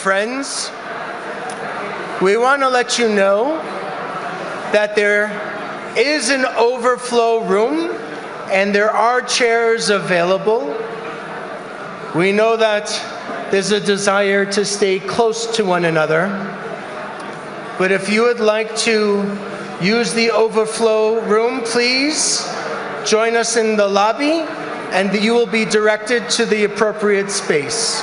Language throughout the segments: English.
friends, we want to let you know that there is an overflow room and there are chairs available. We know that there's a desire to stay close to one another, but if you would like to use the overflow room, please join us in the lobby and you will be directed to the appropriate space.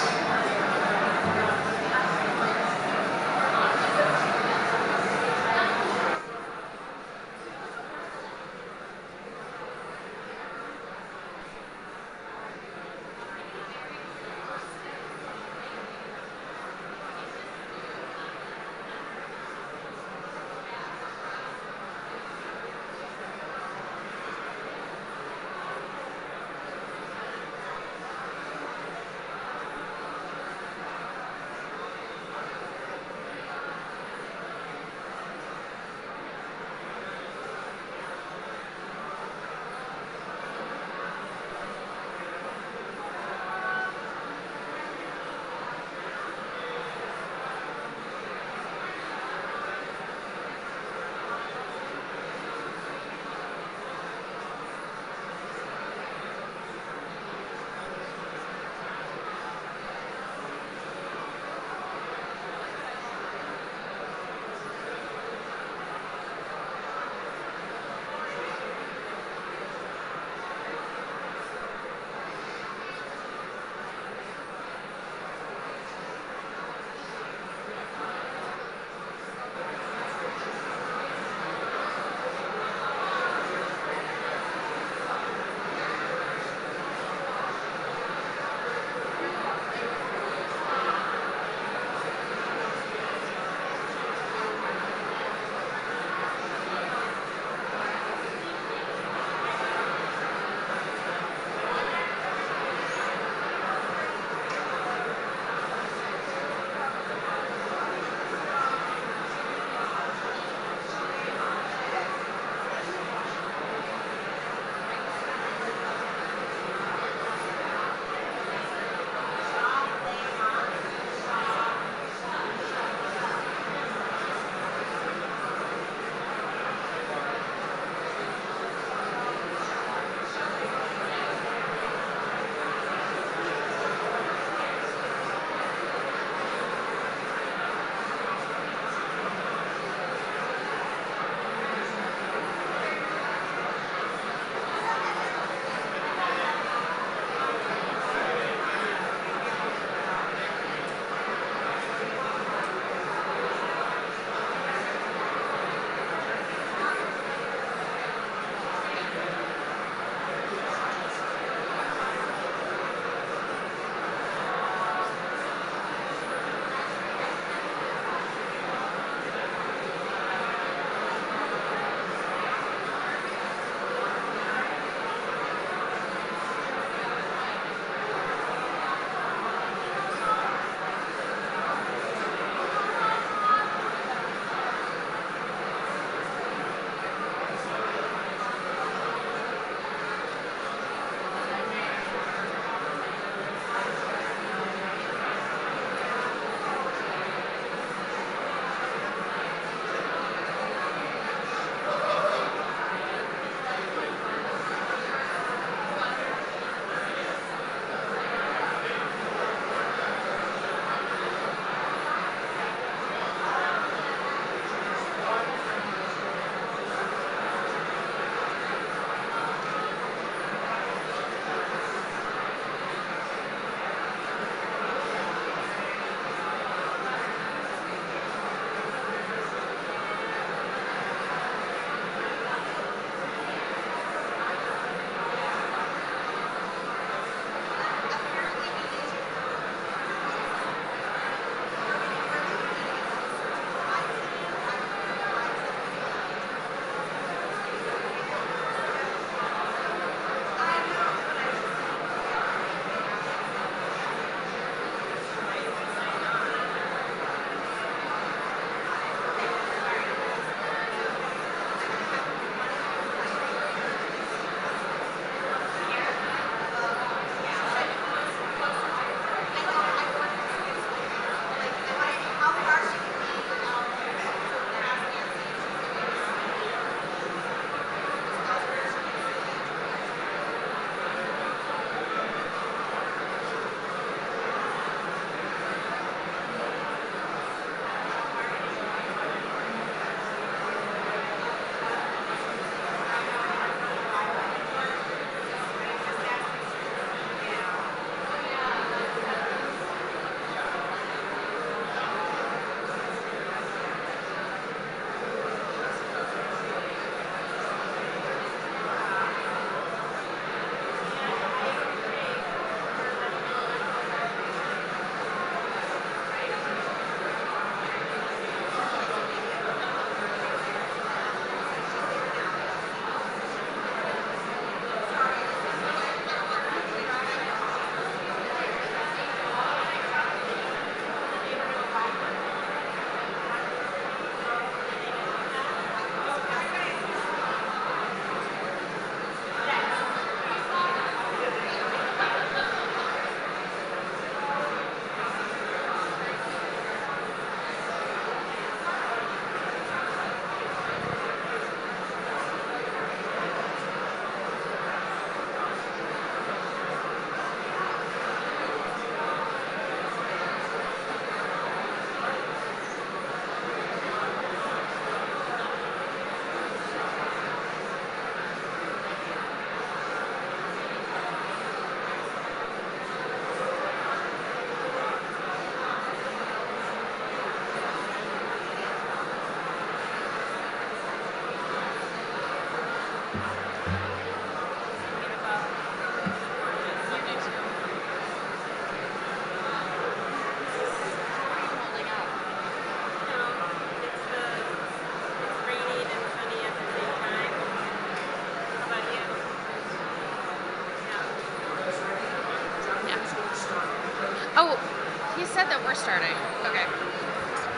restarting. Okay.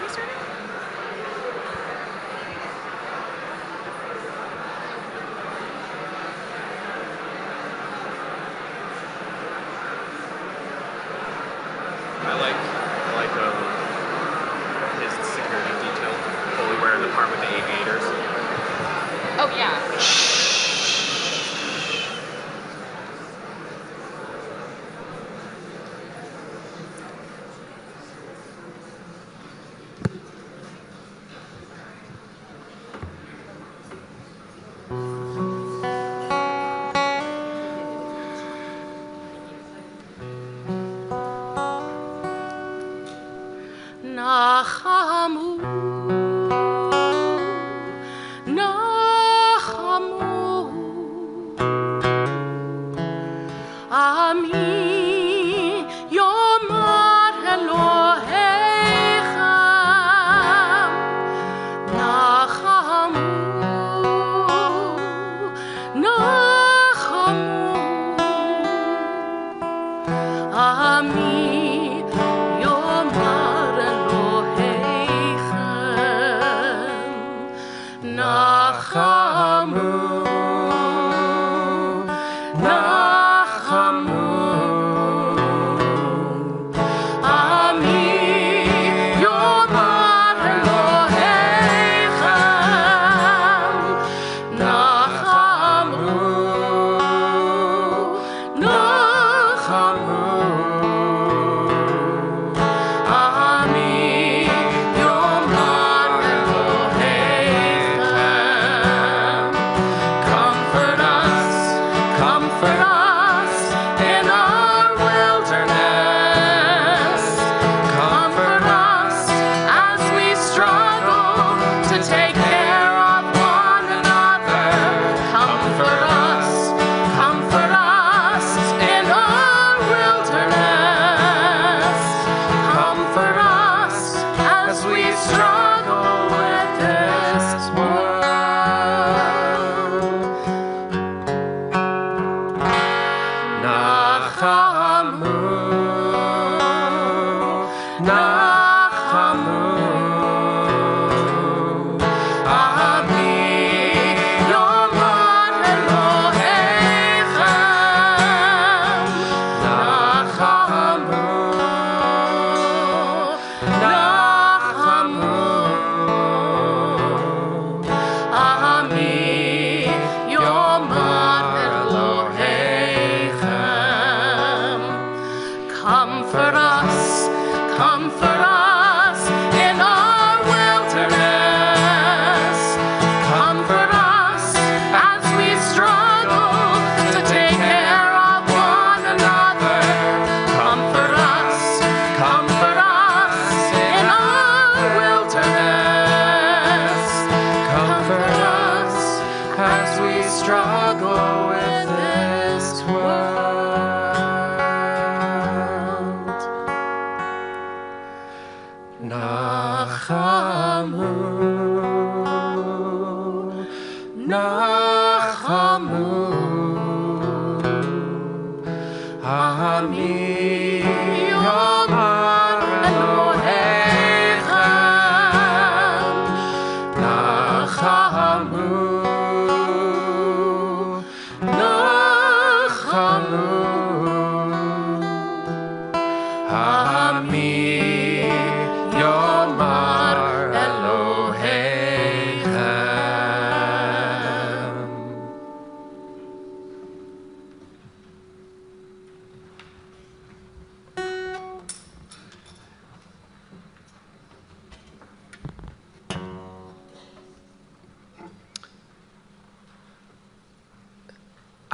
Restarting? I like his security detail, fully wearing the part with the aviators. Oh, yeah.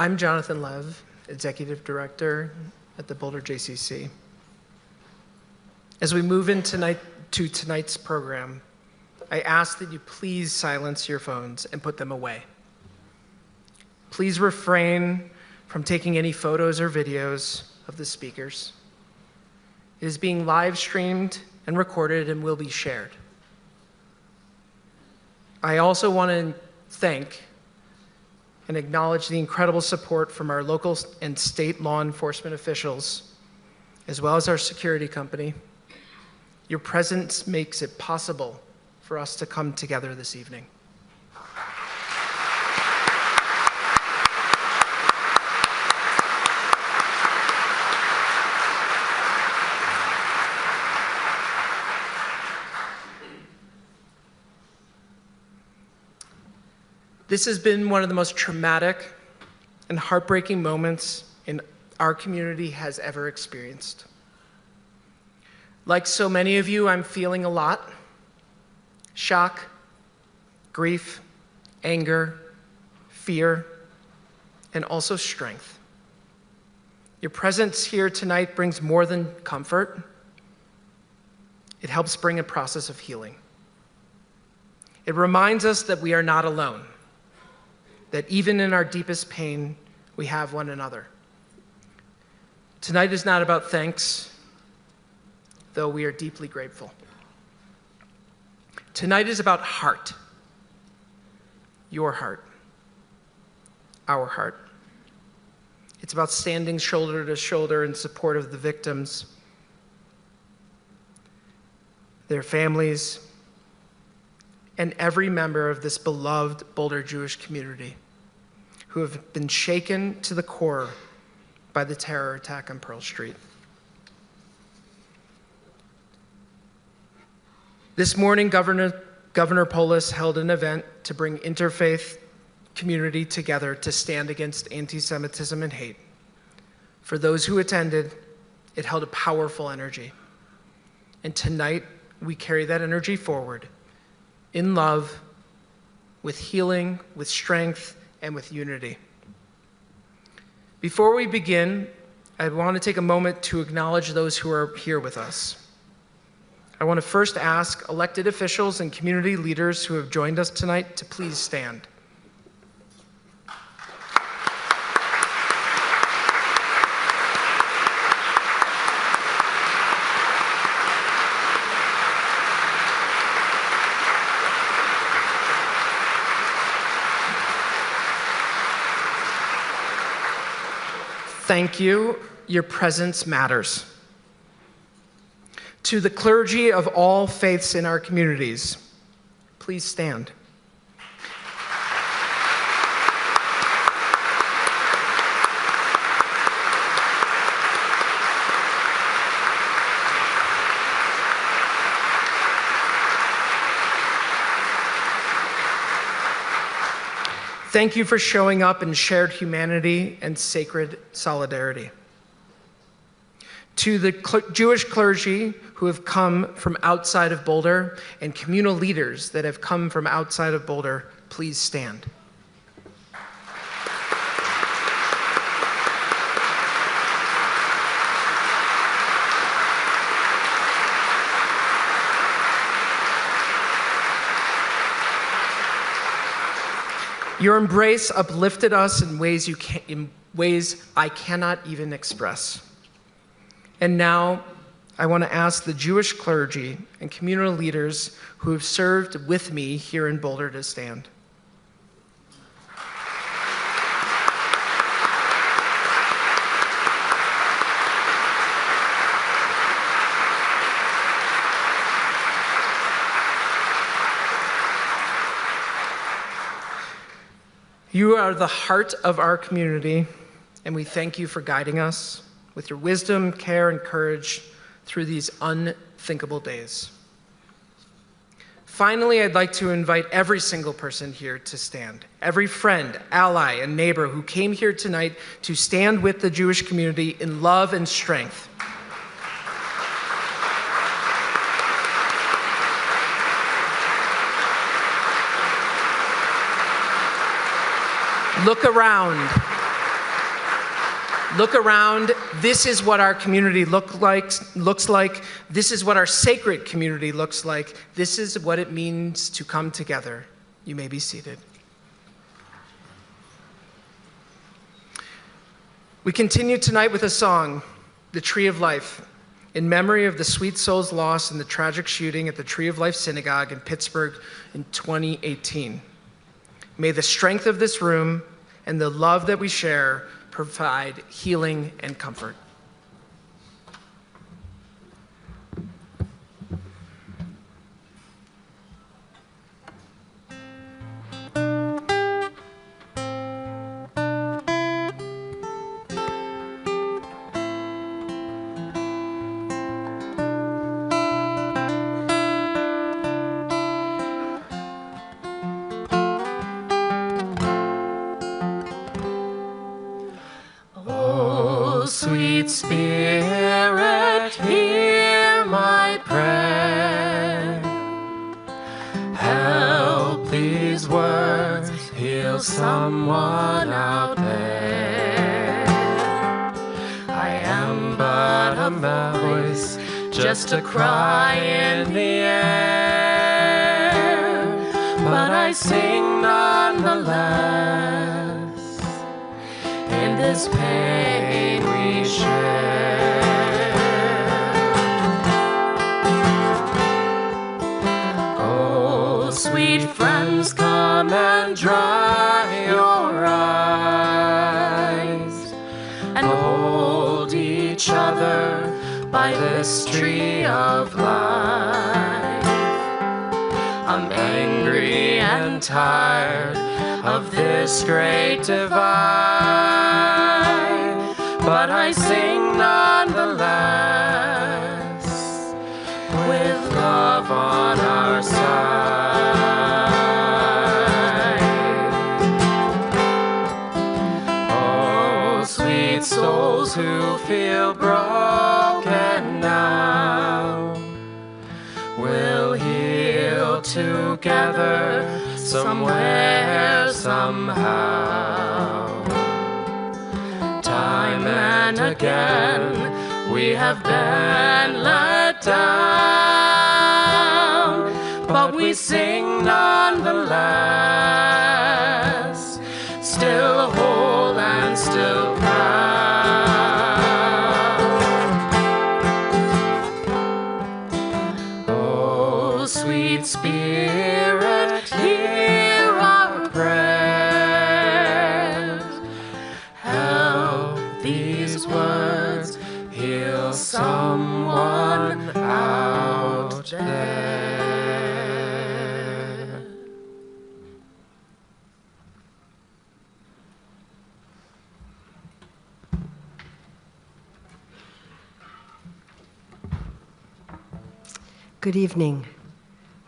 I'm Jonathan Lev, Executive Director at the Boulder JCC. As we move in to tonight's program, I ask that you please silence your phones and put them away. Please refrain from taking any photos or videos of the speakers. It is being live streamed and recorded and will be shared. I also want to thank and acknowledge the incredible support from our local and state law enforcement officials, as well as our security company, Your presence makes it possible for us to come together this evening. This has been one of the most traumatic and heartbreaking moments our community has ever experienced. Like so many of you, I'm feeling a lot: shock, grief, anger, fear, and also strength. Your presence here tonight brings more than comfort. It helps bring a process of healing. It reminds us that we are not alone, that even in our deepest pain, we have one another. Tonight is not about thanks, though we are deeply grateful. Tonight is about heart. Your heart. Our heart. It's about standing shoulder to shoulder in support of the victims, their families, and every member of this beloved Boulder Jewish community who have been shaken to the core by the terror attack on Pearl Street. This morning, Governor Polis held an event to bring interfaith community together to stand against anti-Semitism and hate. For those who attended, it held a powerful energy. And tonight, we carry that energy forward in love, with healing, with strength, and with unity. Before we begin, I want to take a moment to acknowledge those who are here with us. I want to first ask elected officials and community leaders who have joined us tonight to please stand. Thank you. Your presence matters. To the clergy of all faiths in our communities, please stand. Thank you for showing up in shared humanity and sacred solidarity. To the Jewish clergy who have come from outside of Boulder and communal leaders that have come from outside of Boulder, please stand. Your embrace uplifted us in ways I cannot even express. And now, I want to ask the Jewish clergy and communal leaders who have served with me here in Boulder to stand. You are the heart of our community, and we thank you for guiding us with your wisdom, care, and courage through these unthinkable days. Finally, I'd like to invite every single person here to stand. Every friend, ally, and neighbor who came here tonight to stand with the Jewish community in love and strength. Look around. Look around. This is what our community looks like. This is what our sacred community looks like. This is what it means to come together. You may be seated. We continue tonight with a song, The Tree of Life, in memory of the sweet souls lost in the tragic shooting at the Tree of Life Synagogue in Pittsburgh in 2018. May the strength of this room and the love that we share provide healing and comfort. sweet Spirit, hear my prayer. Help these words heal someone out there. I am but a voice, just a cry in the air, but I sing nonetheless in this pain we share. Oh, sweet friends, come and dry your eyes and hold each other by this tree of life. I'm angry and tired of this great divide, but I sing nonetheless with love on our side. Oh, sweet souls who feel broken now, we'll heal together somewhere, somehow. Time and again we have been let down, but we sing nonetheless, still whole and still proud. Oh, sweet Spirit, hear our prayers. Help these words heal someone out there. Good evening.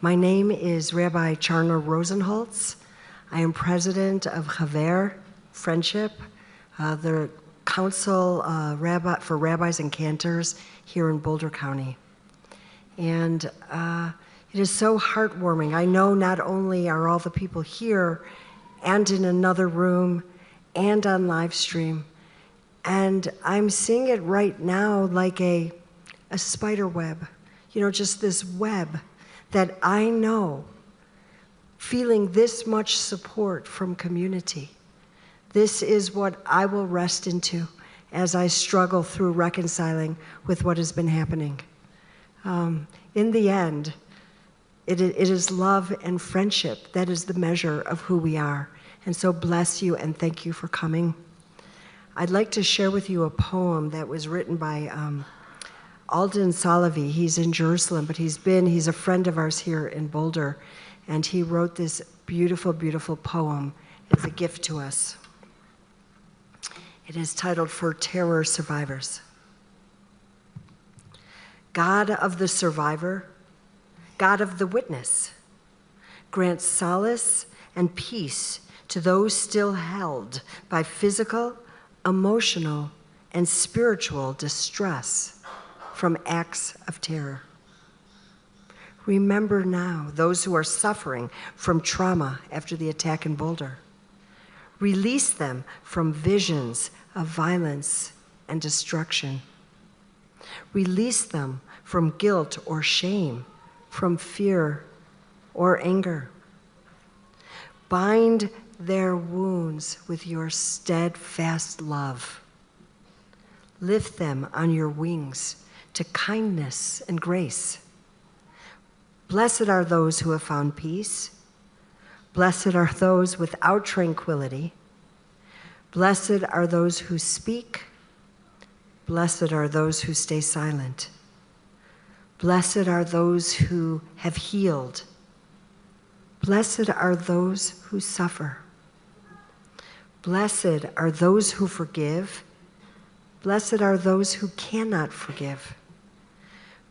My name is Rabbi Charna Rosenholz. I am president of Chaver Friendship, the council for rabbis and cantors here in Boulder County. And it is so heartwarming. I know not only are all the people here and in another room and on live stream, and I'm seeing it right now like a spider web, you know, just this web that I know, feeling this much support from community. This is what I will rest into as I struggle through reconciling with what has been happening. In the end, it is love and friendship that is the measure of who we are. And so bless you and thank you for coming. I'd like to share with you a poem that was written by Alden Salavi. He's in Jerusalem, but he's a friend of ours here in Boulder, and he wrote this beautiful, beautiful poem as a gift to us. It is titled For Terror Survivors. God of the survivor, God of the witness, grant solace and peace to those still held by physical, emotional, and spiritual distress from acts of terror. Remember now those who are suffering from trauma after the attack in Boulder. Release them from visions of violence and destruction. Release them from guilt or shame, from fear or anger. Bind their wounds with your steadfast love. Lift them on your wings to kindness and grace. Blessed are those who have found peace. Blessed are those without tranquility. Blessed are those who speak. Blessed are those who stay silent. Blessed are those who have healed. Blessed are those who suffer. Blessed are those who forgive. Blessed are those who cannot forgive.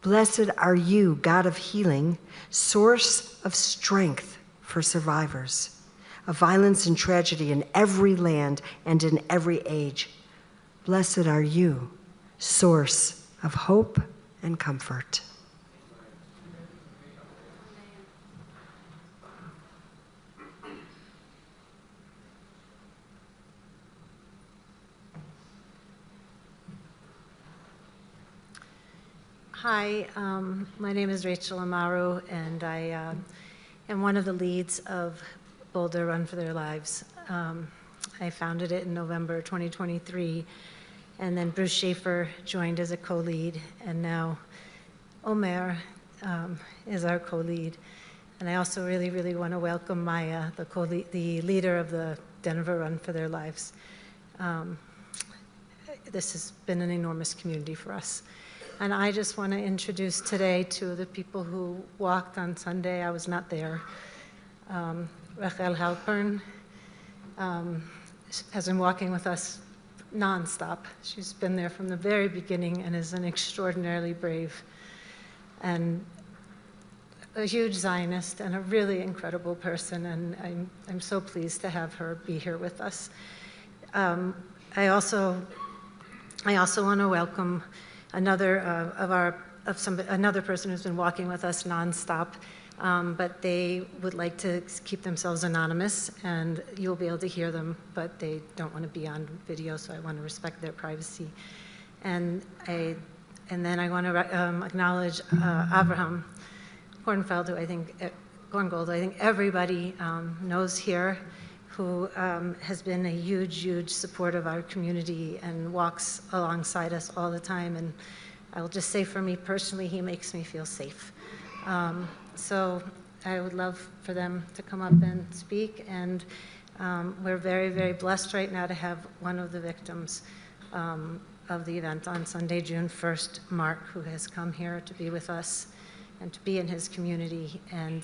Blessed are you, God of healing, source of strength for survivors of violence and tragedy in every land and in every age. Blessed are you, source of hope and comfort. Hi, my name is Rachel Amaru, and I am one of the leads of Boulder Run for Their Lives. I founded it in November 2023, and then Bruce Schaefer joined as a co-lead, and now Omer is our co-lead. And I also really, really want to welcome Maya, the leader of the Denver Run for Their Lives. This has been an enormous community for us. And I just want to introduce today to the people who walked on Sunday. I was not there. Rachel Halpern has been walking with us nonstop. She's been there from the very beginning and is an extraordinarily brave and a huge Zionist and a really incredible person. And I'm so pleased to have her be here with us. I also want to welcome another another person who's been walking with us nonstop, but they would like to keep themselves anonymous, and you'll be able to hear them, but they don't want to be on video, so I want to respect their privacy. And then I want to acknowledge Abraham Korngold, who I think everybody knows here, who has been a huge, huge support of our community and walks alongside us all the time. And I'll just say for me personally, he makes me feel safe. So I would love for them to come up and speak. And we're very, very blessed right now to have one of the victims of the event on Sunday, June 1st, Mark, who has come here to be with us and to be in his community. And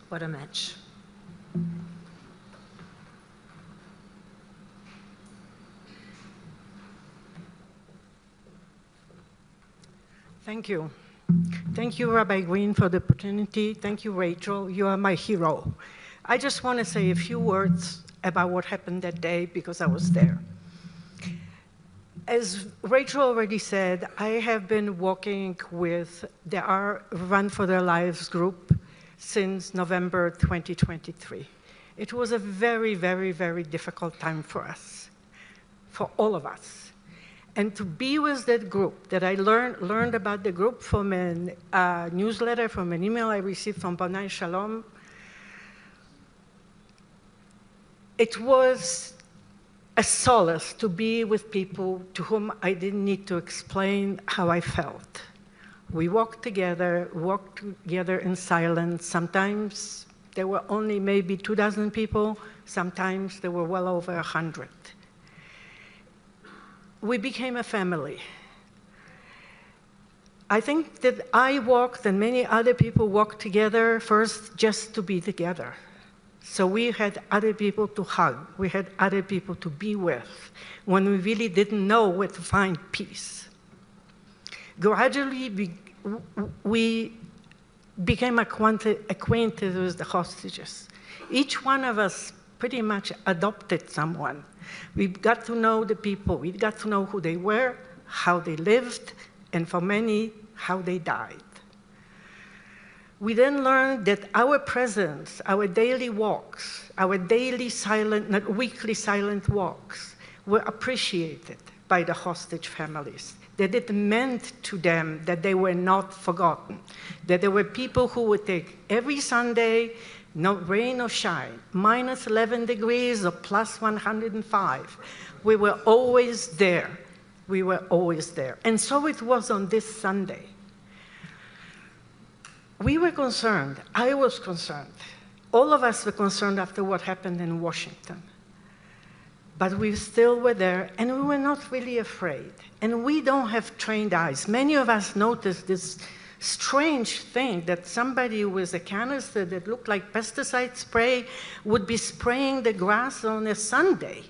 what a match. Thank you. Thank you, Rabbi Green, for the opportunity. Thank you, Rachel. You are my hero. I just want to say a few words about what happened that day because I was there. As Rachel already said, I have been working with the Run for Their Lives group since November 2023. It was a very, very, very difficult time for us, for all of us. And to be with that group, that I learned about the group from a newsletter, from an email I received from Bonai Shalom, it was a solace to be with people to whom I didn't need to explain how I felt. We walked together in silence. Sometimes there were only maybe 2,000 people. Sometimes there were well over 100. We became a family. I think that I walked and many other people walked together first just to be together. So we had other people to hug. We had other people to be with when we really didn't know where to find peace. Gradually, we became acquainted with the hostages. Each one of us pretty much adopted someone. We got to know the people. We got to know who they were, how they lived, and for many, how they died. We then learned that our presence, our daily walks, our daily silent, not weekly silent walks, were appreciated by the hostage families, that it meant to them that they were not forgotten, that there were people who would take every Sunday, no rain or shine, minus 11 degrees or plus 105. We were always there. We were always there. And so it was on this Sunday. We were concerned. I was concerned. All of us were concerned after what happened in Washington. But we still were there, and we were not really afraid. And we don't have trained eyes. Many of us noticed this strange thing that somebody with a canister that looked like pesticide spray would be spraying the grass on a Sunday.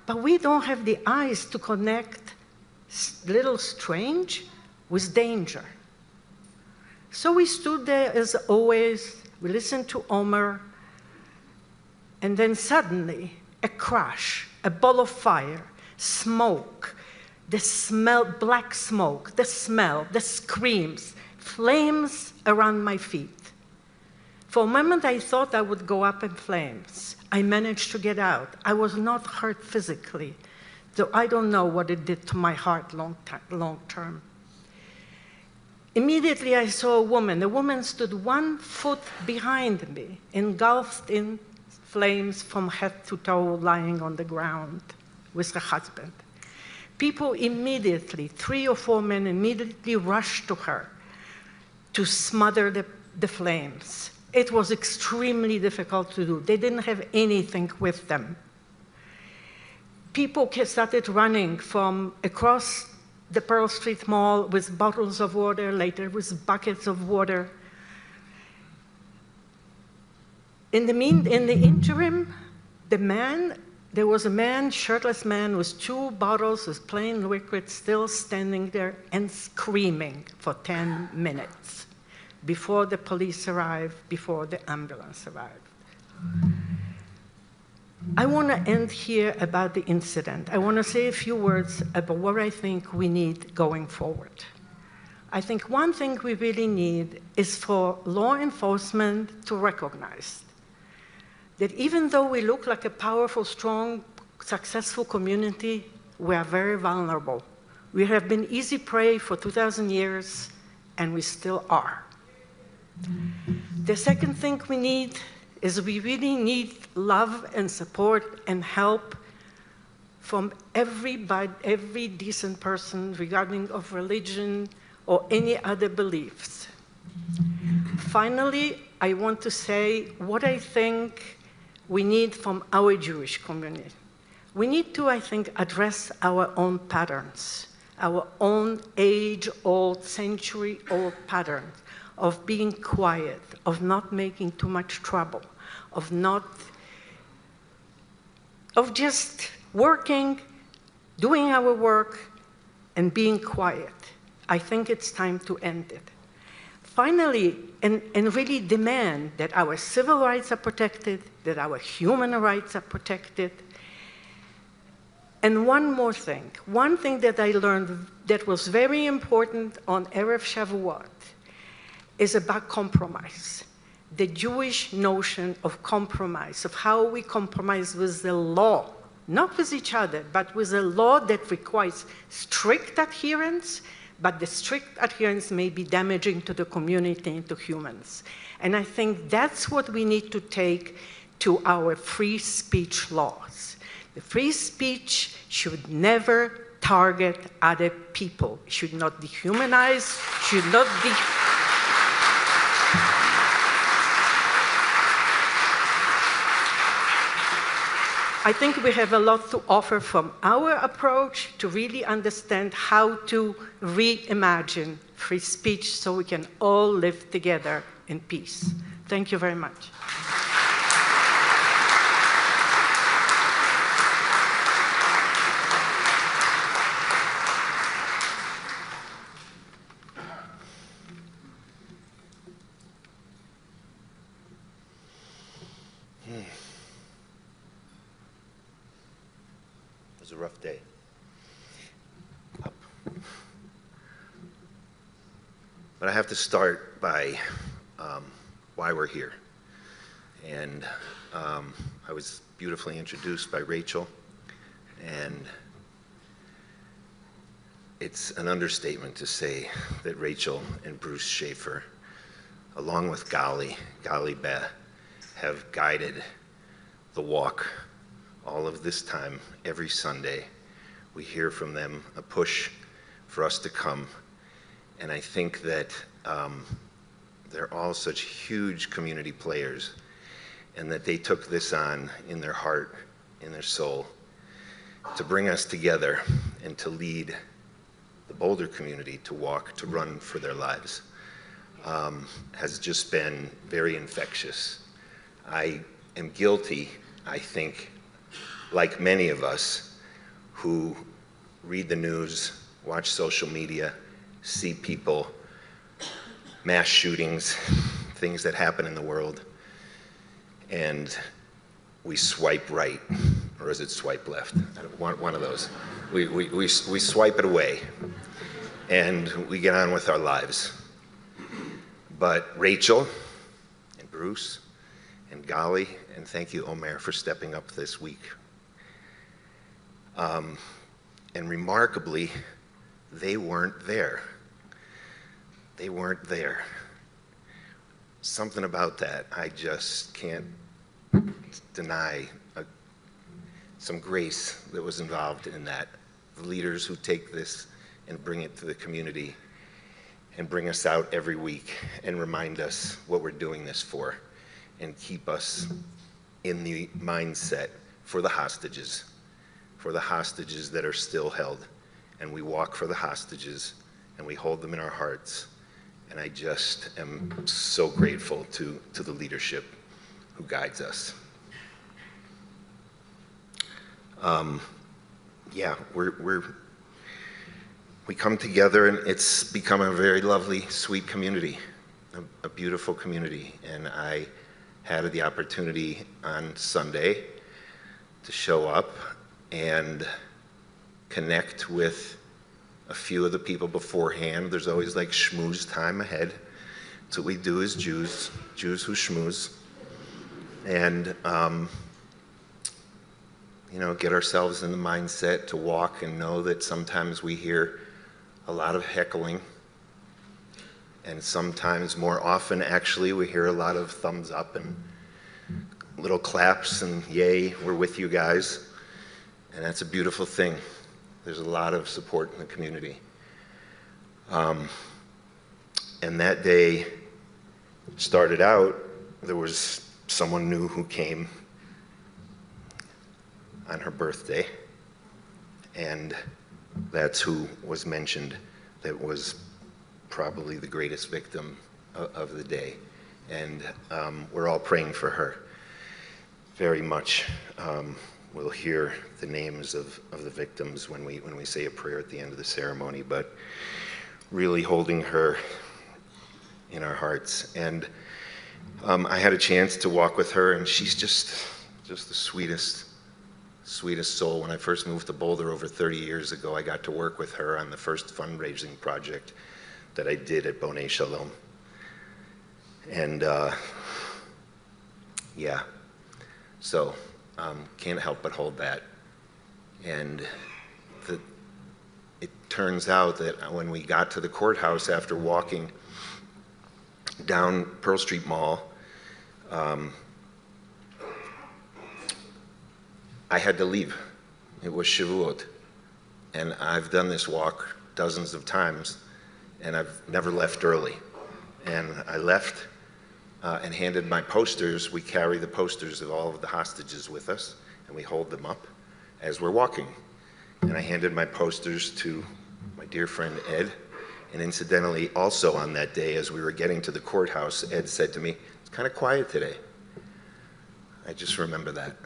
But we don't have the eyes to connect little strange with danger. So we stood there as always, we listened to Omer, and then suddenly a crash, a ball of fire, smoke. the smell, black smoke, the smell, the screams, flames around my feet. For a moment, I thought I would go up in flames. I managed to get out. I was not hurt physically, so I don't know what it did to my heart long term. Immediately, I saw a woman. The woman stood 1 foot behind me, engulfed in flames from head to toe, lying on the ground with her husband. People immediately, 3 or 4 men immediately rushed to her to smother the flames. It was extremely difficult to do. They didn't have anything with them. People started running from across the Pearl Street Mall with bottles of water, later with buckets of water. In the interim, there was a man, shirtless man, with 2 bottles of plain liquid still standing there and screaming for 10 minutes before the police arrived, before the ambulance arrived. I want to end here about the incident. I want to say a few words about what I think we need going forward. I think one thing we really need is for law enforcement to recognize that even though we look like a powerful, strong, successful community, we are very vulnerable. We have been easy prey for 2,000 years, and we still are. The second thing we need is we really need love and support and help from every decent person regarding of religion or any other beliefs. Finally, I want to say what I think we need from our Jewish community. We need to, I think, address our own patterns, our own age-old, century-old patterns of being quiet, of not making too much trouble, of just working, doing our work, and being quiet. I think it's time to end it. Finally, and really demand that our civil rights are protected, that our human rights are protected. And one more thing. One thing that I learned that was very important on Erev Shavuot is about compromise. The Jewish notion of compromise, of how we compromise with the law, not with each other, but with a law that requires strict adherence, but the strict adherence may be damaging to the community and to humans. And I think that's what we need to take to our free speech laws. The free speech should never target other people, should not dehumanize, should not I think we have a lot to offer from our approach to really understand how to reimagine free speech so we can all live together in peace. Thank you very much. It was a rough day. But I have to start by why we're here. And I was beautifully introduced by Rachel, and it's an understatement to say that Rachel and Bruce Schaefer, along with Gali Beh, have guided the walk all of this time. Every Sunday we hear from them a push for us to come, and I think that they're all such huge community players, and that they took this on in their heart, in their soul, to bring us together and to lead the Boulder community to walk, to run for their lives, has just been very infectious. I am guilty, I think, like many of us who read the news, watch social media, see people, mass shootings, things that happen in the world, and we swipe right, or is it swipe left? I don't want one of those. We swipe it away, and we get on with our lives. But Rachel and Bruce and Gali, and thank you, Omer, for stepping up this week. And remarkably, they weren't there. They weren't there. Something about that, I just can't deny some grace that was involved in that. The leaders who take this and bring it to the community and bring us out every week and remind us what we're doing this for and keep us in the mindset for the hostages that are still held. And we walk for the hostages and we hold them in our hearts. And I just am so grateful to the leadership who guides us. Yeah, we come together, and it's become a very lovely, sweet community, a beautiful community. And I had the opportunity on Sunday to show up and connect with a few of the people beforehand. There's always like schmooze time ahead. That's what we do as Jews who schmooze. And, you know, get ourselves in the mindset to walk and know that sometimes we hear a lot of heckling. And sometimes, more often, actually, we hear a lot of thumbs up and little claps and yay, we're with you guys. And that's a beautiful thing. There's a lot of support in the community. And that day started out, there was someone new who came on her birthday, and that's who was mentioned. That was probably the greatest victim of the day. And we're all praying for her very much. We'll hear the names of the victims when we say a prayer at the end of the ceremony, but really holding her in our hearts. And I had a chance to walk with her, and she's just the sweetest soul. When I first moved to Boulder over 30 years ago, I got to work with her on the first fundraising project that I did at Bonei Shalom. And yeah, so can't help but hold that. And it turns out that when we got to the courthouse after walking down Pearl Street Mall, I had to leave. It was Shavuot. And I've done this walk dozens of times, and I've never left early. And I left and handed my posters. We carry the posters of all of the hostages with us, and we hold them up as we're walking. And I handed my posters to my dear friend Ed. And incidentally, also on that day, as we were getting to the courthouse, Ed said to me, "It's kind of quiet today." I just remember that.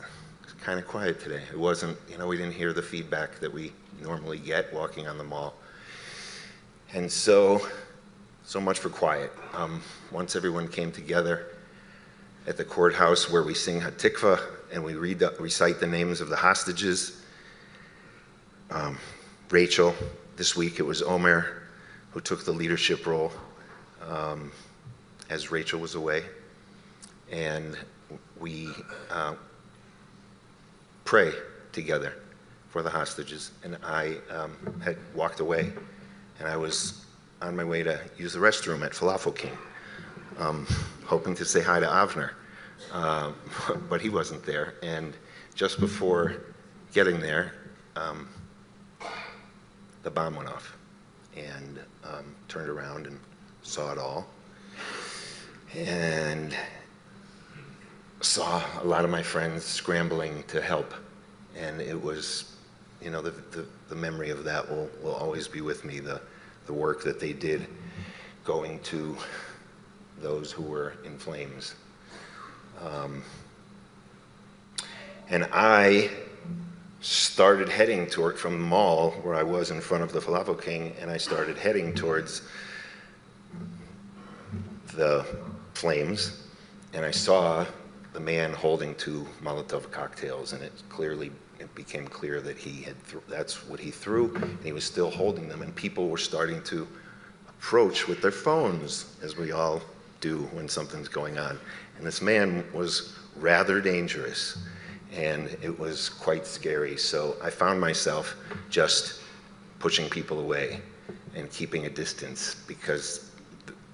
It's kind of quiet today. It wasn't, we didn't hear the feedback that we normally get walking on the mall. And so much for quiet. Once everyone came together at the courthouse where we sing Hatikva and we recite the names of the hostages, Rachel, this week it was Omer who took the leadership role as Rachel was away. And we pray together for the hostages. And I had walked away, and I was on my way to use the restroom at Falafel King, hoping to say hi to Avner, but he wasn't there. And just before getting there, the bomb went off, and turned around and saw it all, and saw a lot of my friends scrambling to help. And it was, the memory of that will always be with me, the work that they did going to those who were in flames. And I started heading from the mall where I was in front of the Falafel King, and I started heading towards the flames, and I saw the man holding 2 Molotov cocktails, and it became clear that that's what he threw, and he was still holding them, and people were starting to approach with their phones, as we all do when something's going on. And this man was rather dangerous, and it was quite scary. So I found myself just pushing people away and keeping a distance, because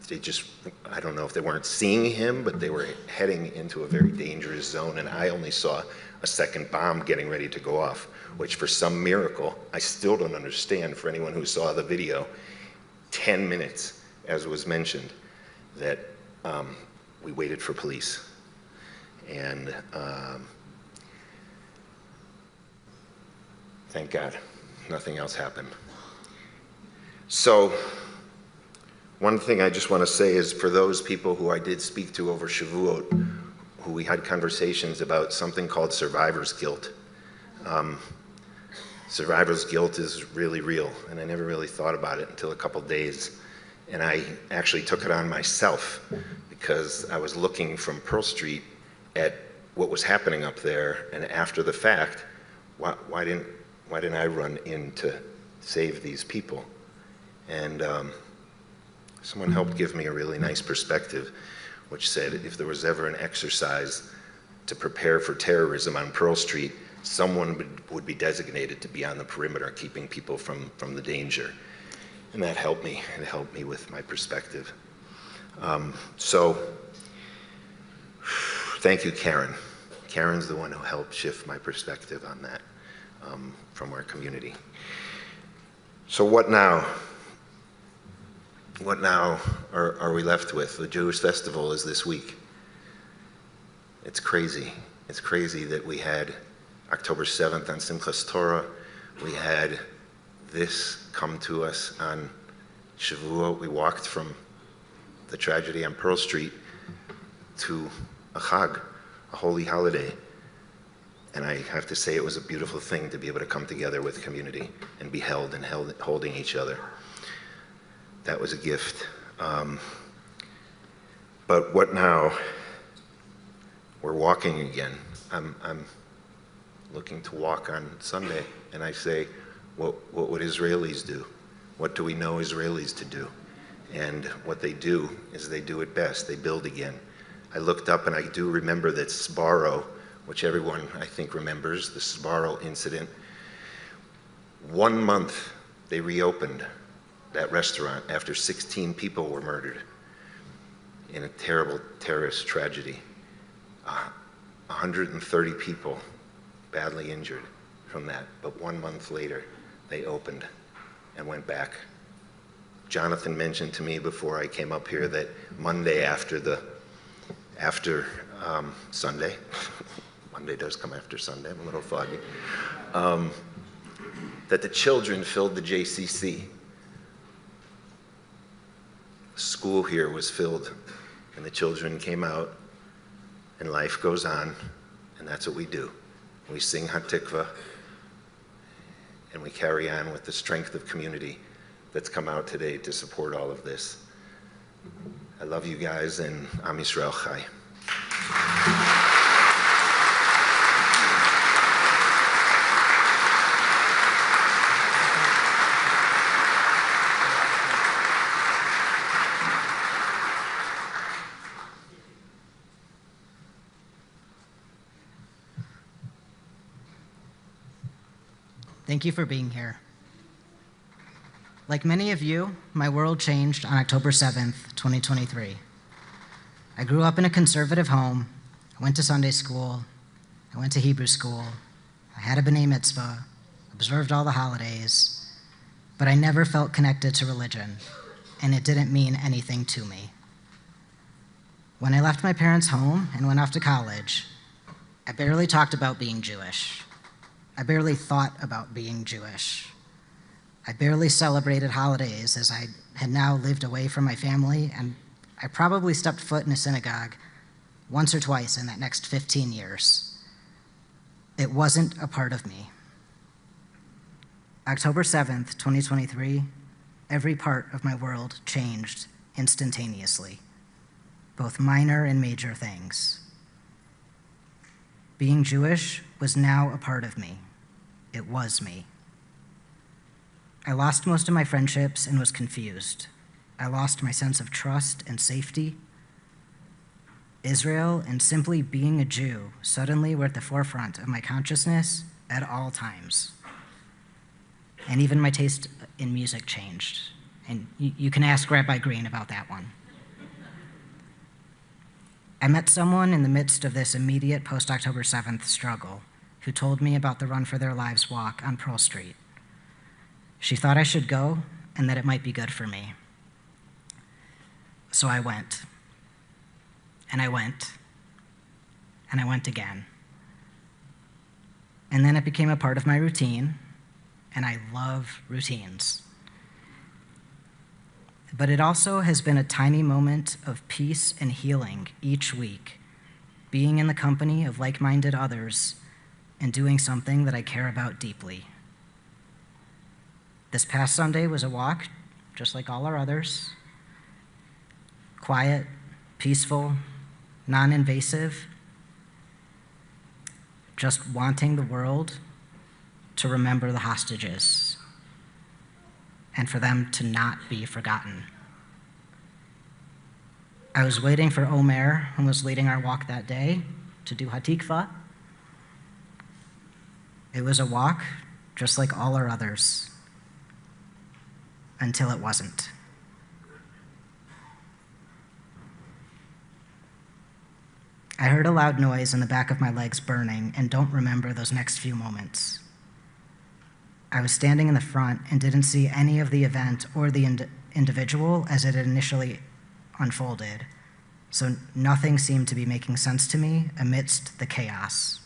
they just, I don't know if they weren't seeing him, but they were heading into a very dangerous zone, and I only saw a second bomb getting ready to go off, which for some miracle, I still don't understand for anyone who saw the video, 10 minutes, as was mentioned, that we waited for police. And thank God, nothing else happened. So, one thing I just want to say is, for those people who I did speak to over Shavuot, who we had conversations about something called survivor's guilt. Survivor's guilt is really real, and I never really thought about it until a couple days. And I actually took it on myself, because I was looking from Pearl Street at what was happening up there, and after the fact, why didn't I run in to save these people? And someone helped give me a really nice perspective, which said if there was ever an exercise to prepare for terrorism on Pearl Street, someone would be designated to be on the perimeter, keeping people from the danger. And that helped me. It helped me with my perspective. So, thank you, Karen. Karen's the one who helped shift my perspective on that from our community. So what now? What now are we left with? The Jewish festival is this week. It's crazy. It's crazy that we had October 7th on Simchas Torah. We had this come to us on Shavuot. We walked from the tragedy on Pearl Street to a Chag, a holy holiday. And I have to say, it was a beautiful thing to be able to come together with community and be held and holding each other. That was a gift. But what now? We're walking again. I'm looking to walk on Sunday, and I say, what would Israelis do? What do we know Israelis to do? And what they do is they do it best. They build again. I looked up, and I do remember that Sbarro, which everyone I think remembers, the Sbarro incident. 1 month they reopened that restaurant after 16 people were murdered in a terrible terrorist tragedy. 130 people badly injured from that, but 1 month later they opened and went back. Jonathan mentioned to me before I came up here that Monday after Sunday, Monday does come after Sunday, I'm a little foggy, that the children filled the JCC. School here was filled, and the children came out, and life goes on, and that's what we do. We sing Hatikva, and we carry on with the strength of community that's come out today to support all of this. I love you guys, and Am Yisrael Chai. Thank you for being here. Like many of you, my world changed on October 7th, 2023. I grew up in a conservative home. I went to Sunday school. I went to Hebrew school. I had a B'nai Mitzvah, observed all the holidays, but I never felt connected to religion, and it didn't mean anything to me. When I left my parents' home and went off to college, I barely talked about being Jewish. I barely thought about being Jewish. I barely celebrated holidays, as I had now lived away from my family, and I probably stepped foot in a synagogue once or twice in that next 15 years. It wasn't a part of me. October 7th, 2023, every part of my world changed instantaneously, both minor and major things. Being Jewish was now a part of me. It was me. I lost most of my friendships and was confused. I lost my sense of trust and safety. Israel and simply being a Jew suddenly were at the forefront of my consciousness at all times. And even my taste in music changed. And you can ask Rabbi Green about that one. I met someone in the midst of this immediate post-October 7th struggle who told me about the Run for Their Lives walk on Pearl Street. She thought I should go and that it might be good for me. So I went. And I went. And I went again. And then it became a part of my routine, and I love routines. But it also has been a tiny moment of peace and healing each week, being in the company of like-minded others and doing something that I care about deeply. This past Sunday was a walk, just like all our others. Quiet, peaceful, non-invasive, just wanting the world to remember the hostages and for them to not be forgotten. I was waiting for Omer, who was leading our walk that day, to do Hatikva. It was a walk just like all our others, until it wasn't. I heard a loud noise in the back of my legs burning and don't remember those next few moments. I was standing in the front and didn't see any of the event or the individual as it had initially unfolded, so nothing seemed to be making sense to me amidst the chaos.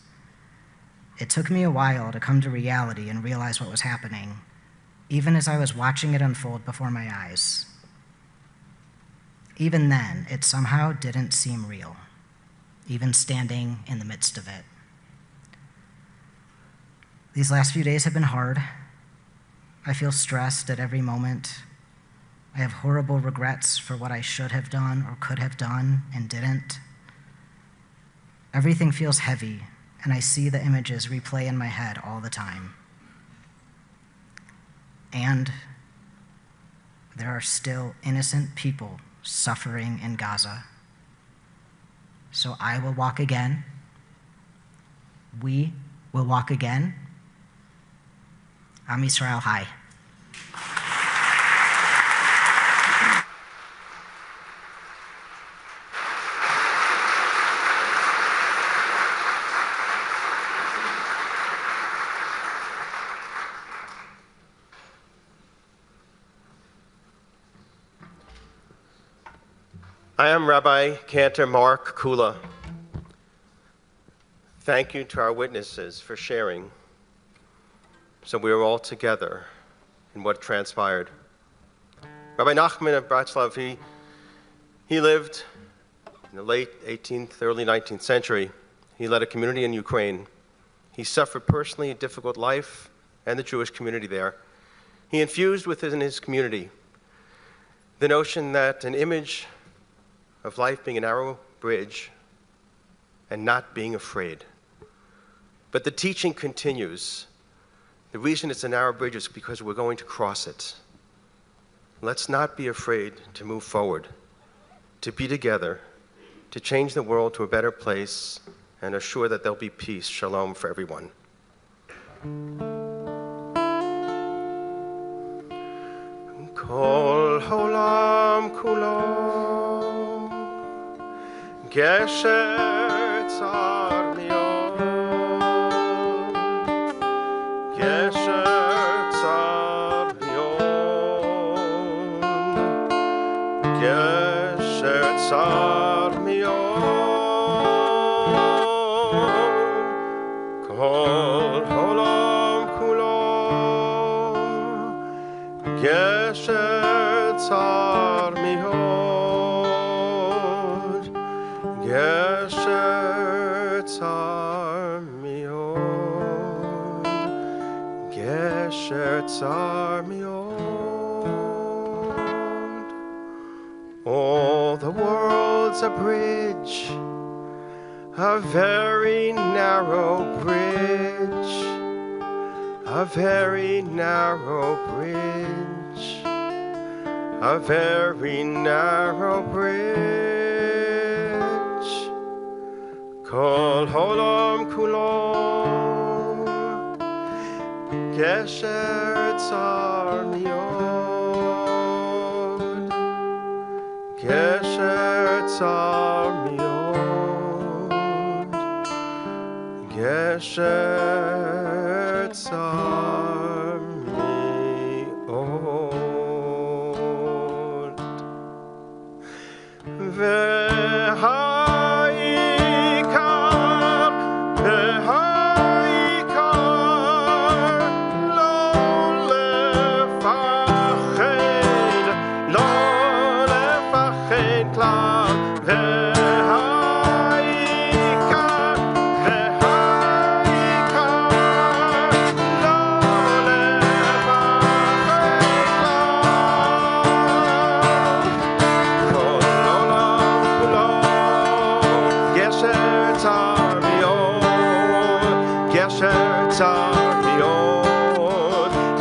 It took me a while to come to reality and realize what was happening, even as I was watching it unfold before my eyes. Even then, it somehow didn't seem real, even standing in the midst of it. These last few days have been hard. I feel stressed at every moment. I have horrible regrets for what I should have done or could have done and didn't. Everything feels heavy, and I see the images replay in my head all the time. And there are still innocent people suffering in Gaza. So I will walk again. We will walk again. Am Yisrael Hai. I am Rabbi Cantor Mark Kula. Thank you to our witnesses for sharing, so we are all together in what transpired. Rabbi Nachman of Bratslav, he lived in the late 18th, early 19th century. He led a community in Ukraine. He suffered personally a difficult life and the Jewish community there. He infused within his community the notion that an image of life being a narrow bridge and not being afraid. But the teaching continues. The reason it's a narrow bridge is because we're going to cross it. Let's not be afraid to move forward, to be together, to change the world to a better place and assure that there'll be peace, shalom for everyone. Kol holam kulo Gesher tzar mion, Gesher tzar mion, Gesher tzar mion, Kol holam kulo, Gesher tzar mion. Gesher tzar mion, Gesher tzar mion. All the world's a bridge, a very narrow bridge, a very narrow bridge, a very narrow bridge. Kol holam kulo, gesher tzar miyod, gesher tzar miyod, gesher tzar miyod.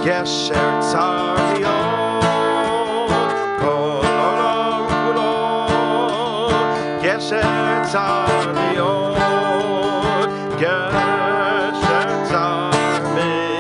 Gesher tzar miyod, kol olam kulo. Gesher tzar miyod, gesher tzar miyod.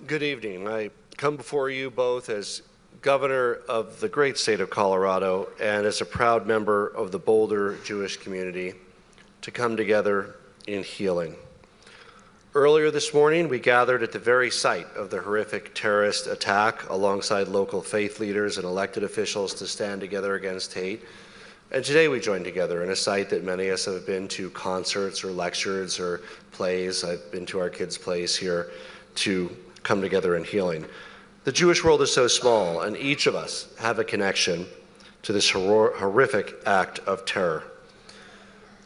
Good evening. I come before you both as governor of the great state of Colorado and as a proud member of the Boulder Jewish community to come together in healing. Earlier this morning, we gathered at the very site of the horrific terrorist attack alongside local faith leaders and elected officials to stand together against hate. And today we join together in a site that many of us have been to concerts or lectures or plays. I've been to our kids' plays here to come together in healing. The Jewish world is so small, and each of us have a connection to this horrific act of terror.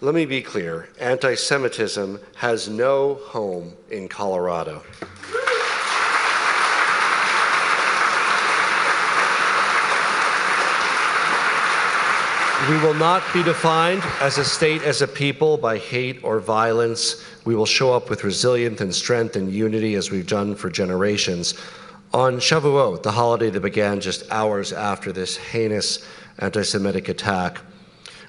Let me be clear, anti-Semitism has no home in Colorado. We will not be defined as a state, as a people, by hate or violence. We will show up with resilience and strength and unity as we've done for generations. On Shavuot, the holiday that began just hours after this heinous anti-Semitic attack,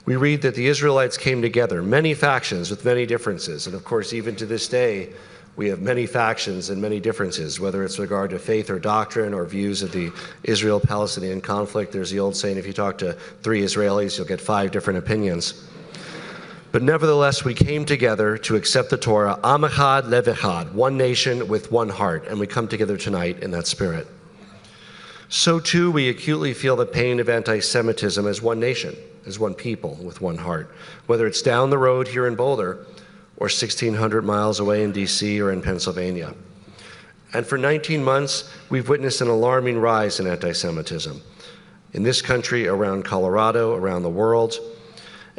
we read that the Israelites came together, many factions with many differences. And of course, even to this day, we have many factions and many differences, whether it's regard to faith or doctrine or views of the Israel-Palestinian conflict. There's the old saying, if you talk to 3 Israelis, you'll get 5 different opinions. But nevertheless, we came together to accept the Torah, Am Echad Lev Echad, one nation with one heart, and we come together tonight in that spirit. So too, we acutely feel the pain of anti-Semitism as one nation, as one people with one heart, whether it's down the road here in Boulder or 1,600 miles away in DC or in Pennsylvania. And for 19 months, we've witnessed an alarming rise in anti-Semitism in this country, around Colorado, around the world.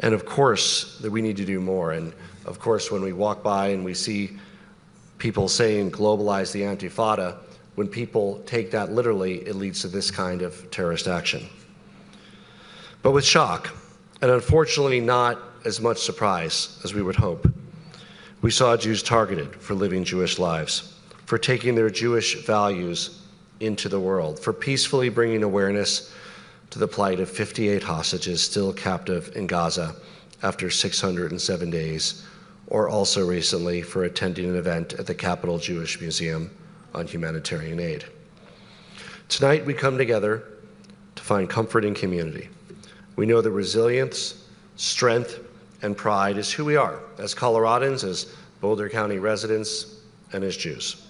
And of course, that we need to do more. And of course, when we walk by and we see people saying globalize the Antifada, when people take that literally, it leads to this kind of terrorist action. But with shock, and unfortunately not as much surprise as we would hope, we saw Jews targeted for living Jewish lives, for taking their Jewish values into the world, for peacefully bringing awareness to the plight of 58 hostages still captive in Gaza after 607 days, or also recently for attending an event at the Capitol Jewish Museum on humanitarian aid. Tonight we come together to find comfort in community. We know that resilience, strength, and pride is who we are as Coloradans, as Boulder County residents, and as Jews.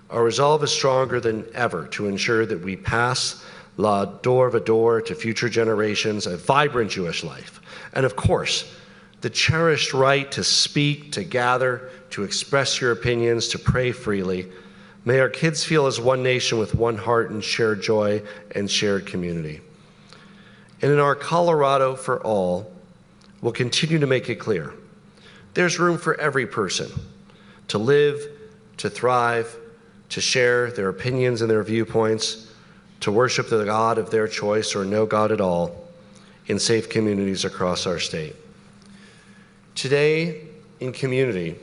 Our resolve is stronger than ever to ensure that we pass la door vador to future generations a vibrant Jewish life. And of course, the cherished right to speak, to gather, to express your opinions, to pray freely. May our kids feel as one nation with one heart and shared joy and shared community. And in our Colorado for All, we'll continue to make it clear. There's room for every person to live, to thrive, to share their opinions and their viewpoints, to worship the God of their choice or no God at all in safe communities across our state. Today, in community,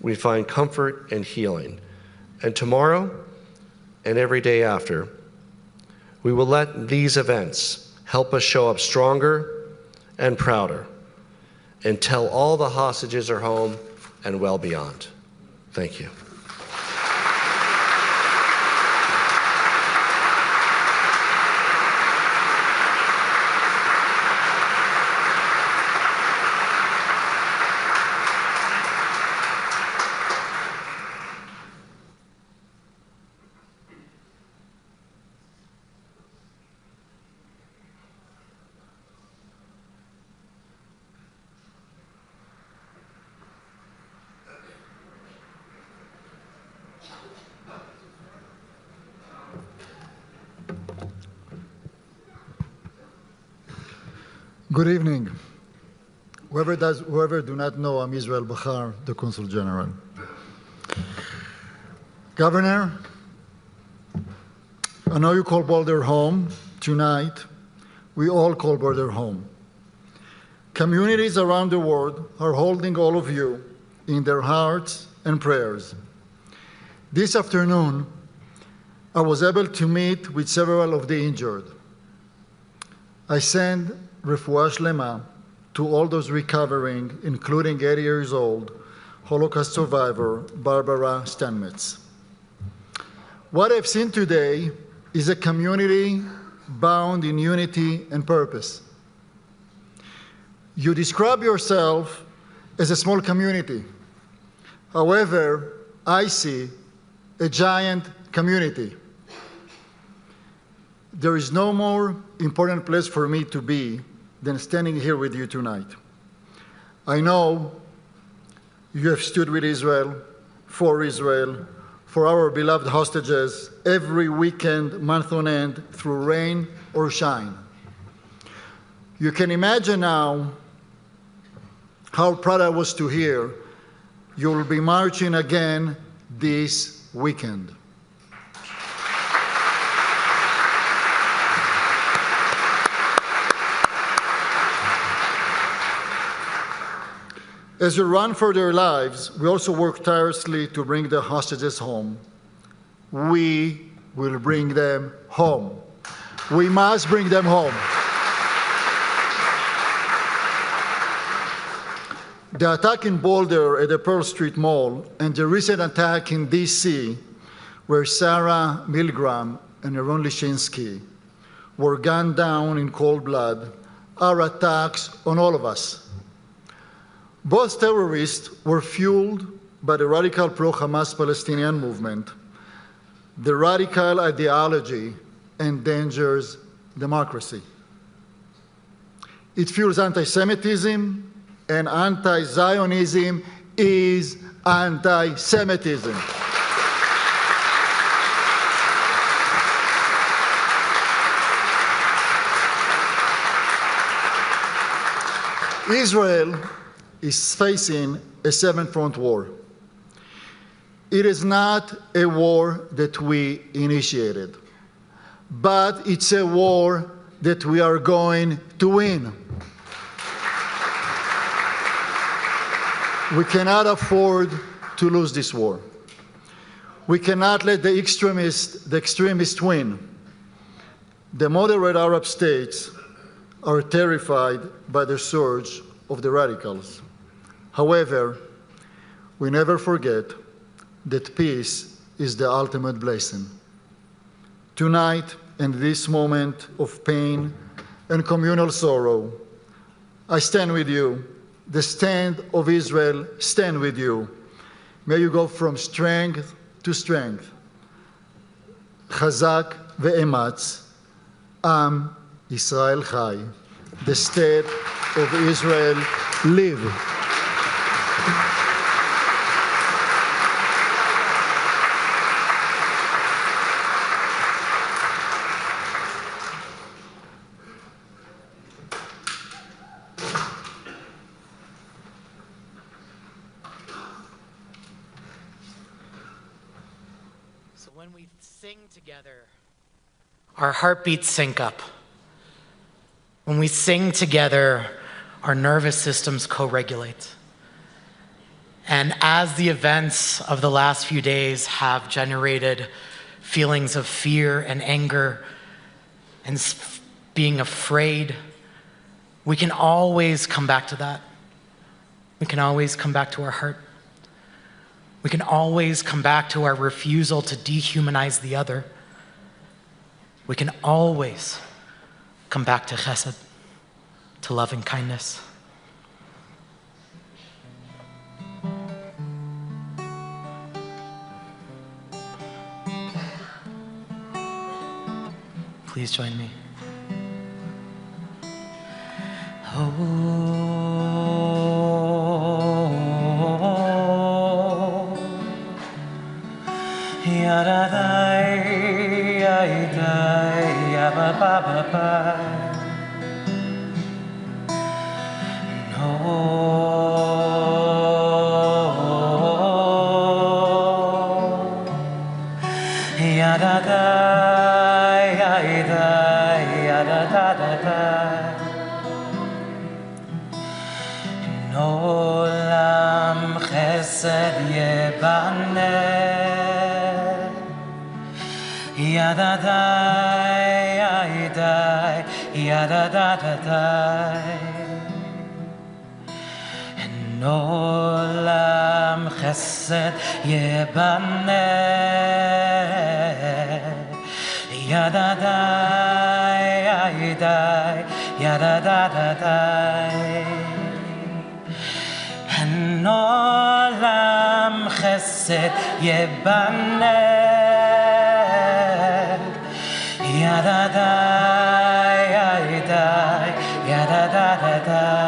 we find comfort and healing. And tomorrow, and every day after, we will let these events help us show up stronger and prouder until all the hostages are home and well beyond. Thank you. Good evening. Whoever do not know, I'm Israel Bachar, the Consul General. Governor, I know you call Boulder home. Tonight, we all call Boulder home. Communities around the world are holding all of you in their hearts and prayers. This afternoon, I was able to meet with several of the injured. I send refuah shlema to all those recovering, including 80 years old Holocaust survivor Barbara Stanmitz. What I've seen today is a community bound in unity and purpose. You describe yourself as a small community. However, I see a giant community. There is no more important place for me to be than standing here with you tonight. I know you have stood with Israel, for our beloved hostages, every weekend, month on end, through rain or shine. You can imagine now how proud I was to hear you will be marching again this weekend. As you run for their lives, we also work tirelessly to bring the hostages home. We will bring them home. We must bring them home. The attack in Boulder at the Pearl Street Mall and the recent attack in DC, where Sarah Milgram and Aaron Lishinsky were gunned down in cold blood, are attacks on all of us. Both terrorists were fueled by the radical pro-Hamas Palestinian movement. The radical ideology endangers democracy. It fuels anti-Semitism, and anti-Zionism is anti-Semitism. Israel is facing a seven-front war. It is not a war that we initiated, but it's a war that we are going to win. We cannot afford to lose this war. We cannot let the extremists win. The moderate Arab states are terrified by the surge of the radicals. However, we never forget that peace is the ultimate blessing. Tonight, in this moment of pain and communal sorrow, I stand with you. The stand of Israel stand with you. May you go from strength to strength. Chazak ve'ematz, Am Yisrael Chai. The state of Israel live. So when we sing together, our heartbeats sync up. When we sing together, our nervous systems co-regulate. And as the events of the last few days have generated feelings of fear and anger and being afraid, we can always come back to that. We can always come back to our heart. We can always come back to our refusal to dehumanize the other. We can always come back to chesed, to loving kindness. Please join me. Olam chesed yebaneh, yadadai, yadai, yadadadadai. And olam chesed yebaneh, yadadai, yadai, yadadadadai. And olam chesed yebaneh, yadadai, yadai, yadadadadai.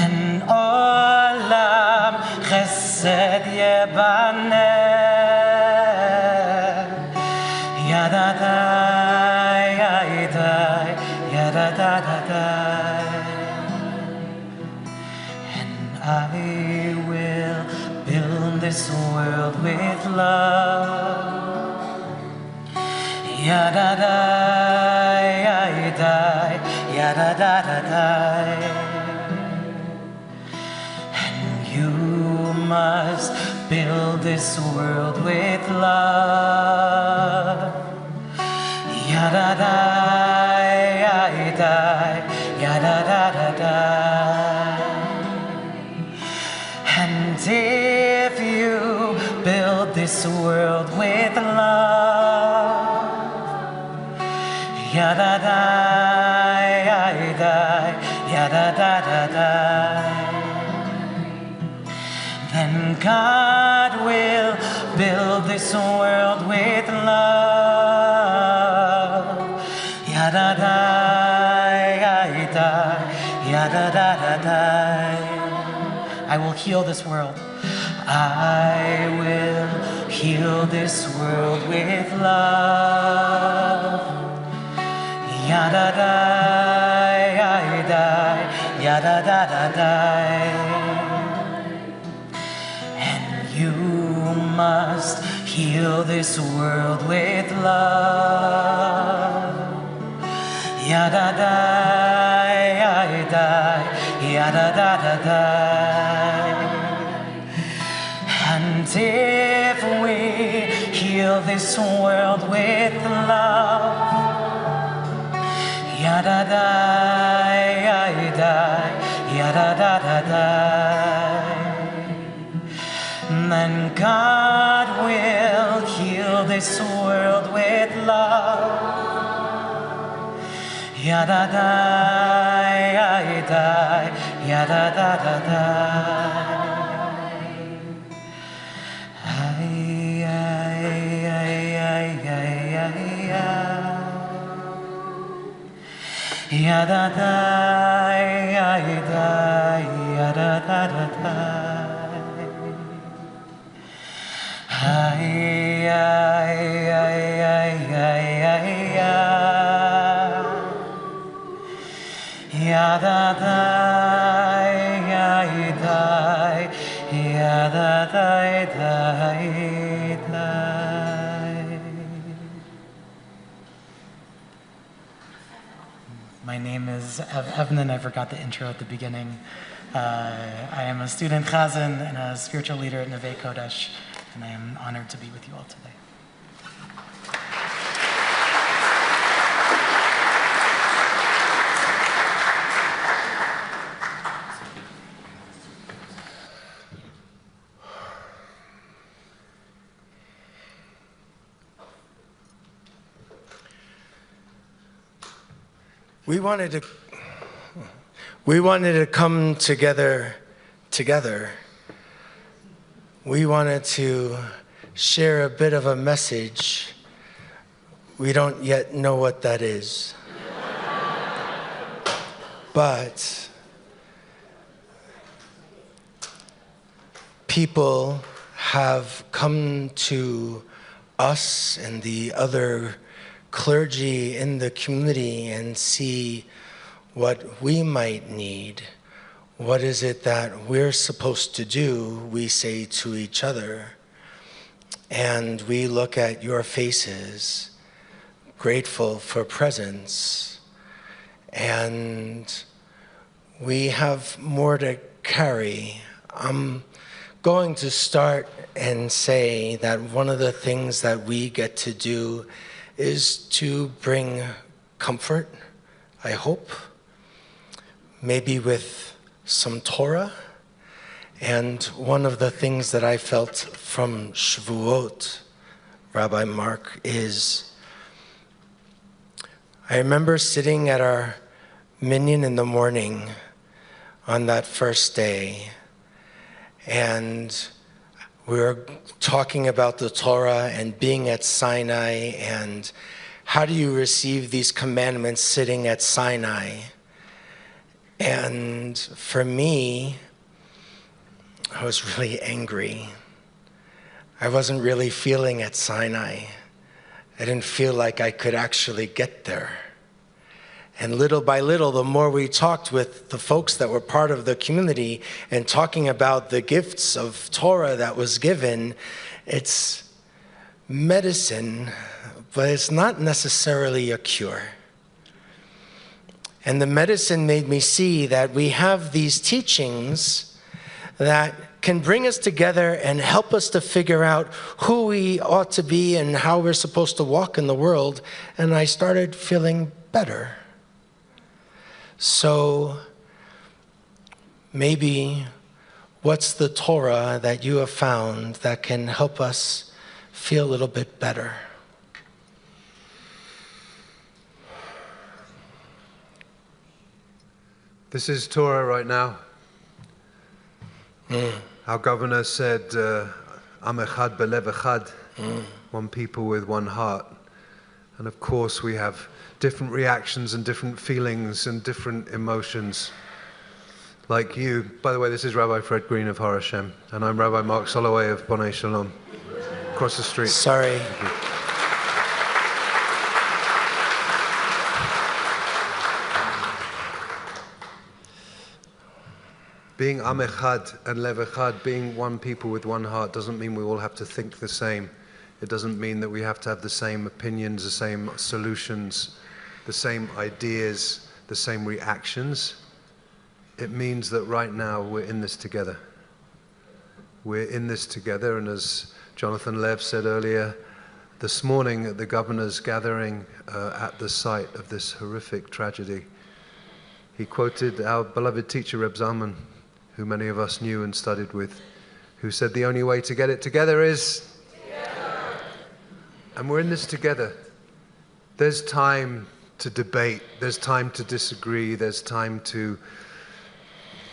And olam chesed yebaneh, yadadai, yadai, yadadadadai. I will build this world with love. Yadadai, yadai, yadadadadai. And you must build this world with love. Yadadai, yadai, yadadadadai. And if you build this world with love, yadadai, yadai, yadadadadai, then God will build this world with love. Yadadai, yadai, yadadadadai. I will heal this world. I will heal this world with love. Yadadai, yadai, yadadadadai. And you must heal this world with love. Yadadai, yadai, yadadadadai. And if we heal this world with love, yada-dai, yada-dai, yada-da-da-dai, then God will heal this world with love, yada-dai, yada-dai, yada-da-da-dai. Yada-dai, yada-dai, yada-da-da-dai. Yada-dai, yada-dai, yada-dai-dai-dai. My name is Evnan. I forgot the intro at the beginning. I am a student chazan and a spiritual leader at Neve Kodesh, and I am honored to be with you all today. We wanted to come together. We wanted to share a bit of a message. We don't yet know what that is. But people have come to us and the other clergy in the community and see what we might need. What is it that we're supposed to do, we say to each other. And we look at your faces, grateful for presence. And we have more to carry. I'm going to start and say that one of the things that we get to do is to bring comfort, I hope, maybe with some Torah. And one of the things that I felt from Shavuot, Rabbi Mark, is I remember sitting at our minyan in the morning on that first day, and we were talking about the Torah and being at Sinai and how do you receive these commandments sitting at Sinai. And for me, I was really angry. I wasn't really feeling at Sinai. I didn't feel like I could actually get there. And little by little, the more we talked with the folks that were part of the community and talking about the gifts of Torah that was given, it's medicine, but it's not necessarily a cure. And the medicine made me see that we have these teachings that can bring us together and help us to figure out who we ought to be and how we're supposed to walk in the world. And I started feeling better. So maybe what's the Torah that you have found that can help us feel a little bit better? This is Torah right now. Our governor said, Am echad belev echad, one people with one heart. And of course we have different reactions and different feelings and different emotions. Like you. By the way, this is Rabbi Fred Green of Har Hashem, and I'm Rabbi Mark Soloway of Bonei Shalom, across the street. Sorry. Being Am Echad and Lev Echad, being one people with one heart, doesn't mean we all have to think the same. It doesn't mean that we have to have the same opinions, the same solutions, the same ideas, the same reactions. It means that right now we're in this together. We're in this together, and as Jonathan Lev said earlier, this morning at the governor's gathering at the site of this horrific tragedy, he quoted our beloved teacher Reb Zalman, who many of us knew and studied with, who said the only way to get it together is together. And we're in this together. There's time to debate, there's time to disagree, there's time to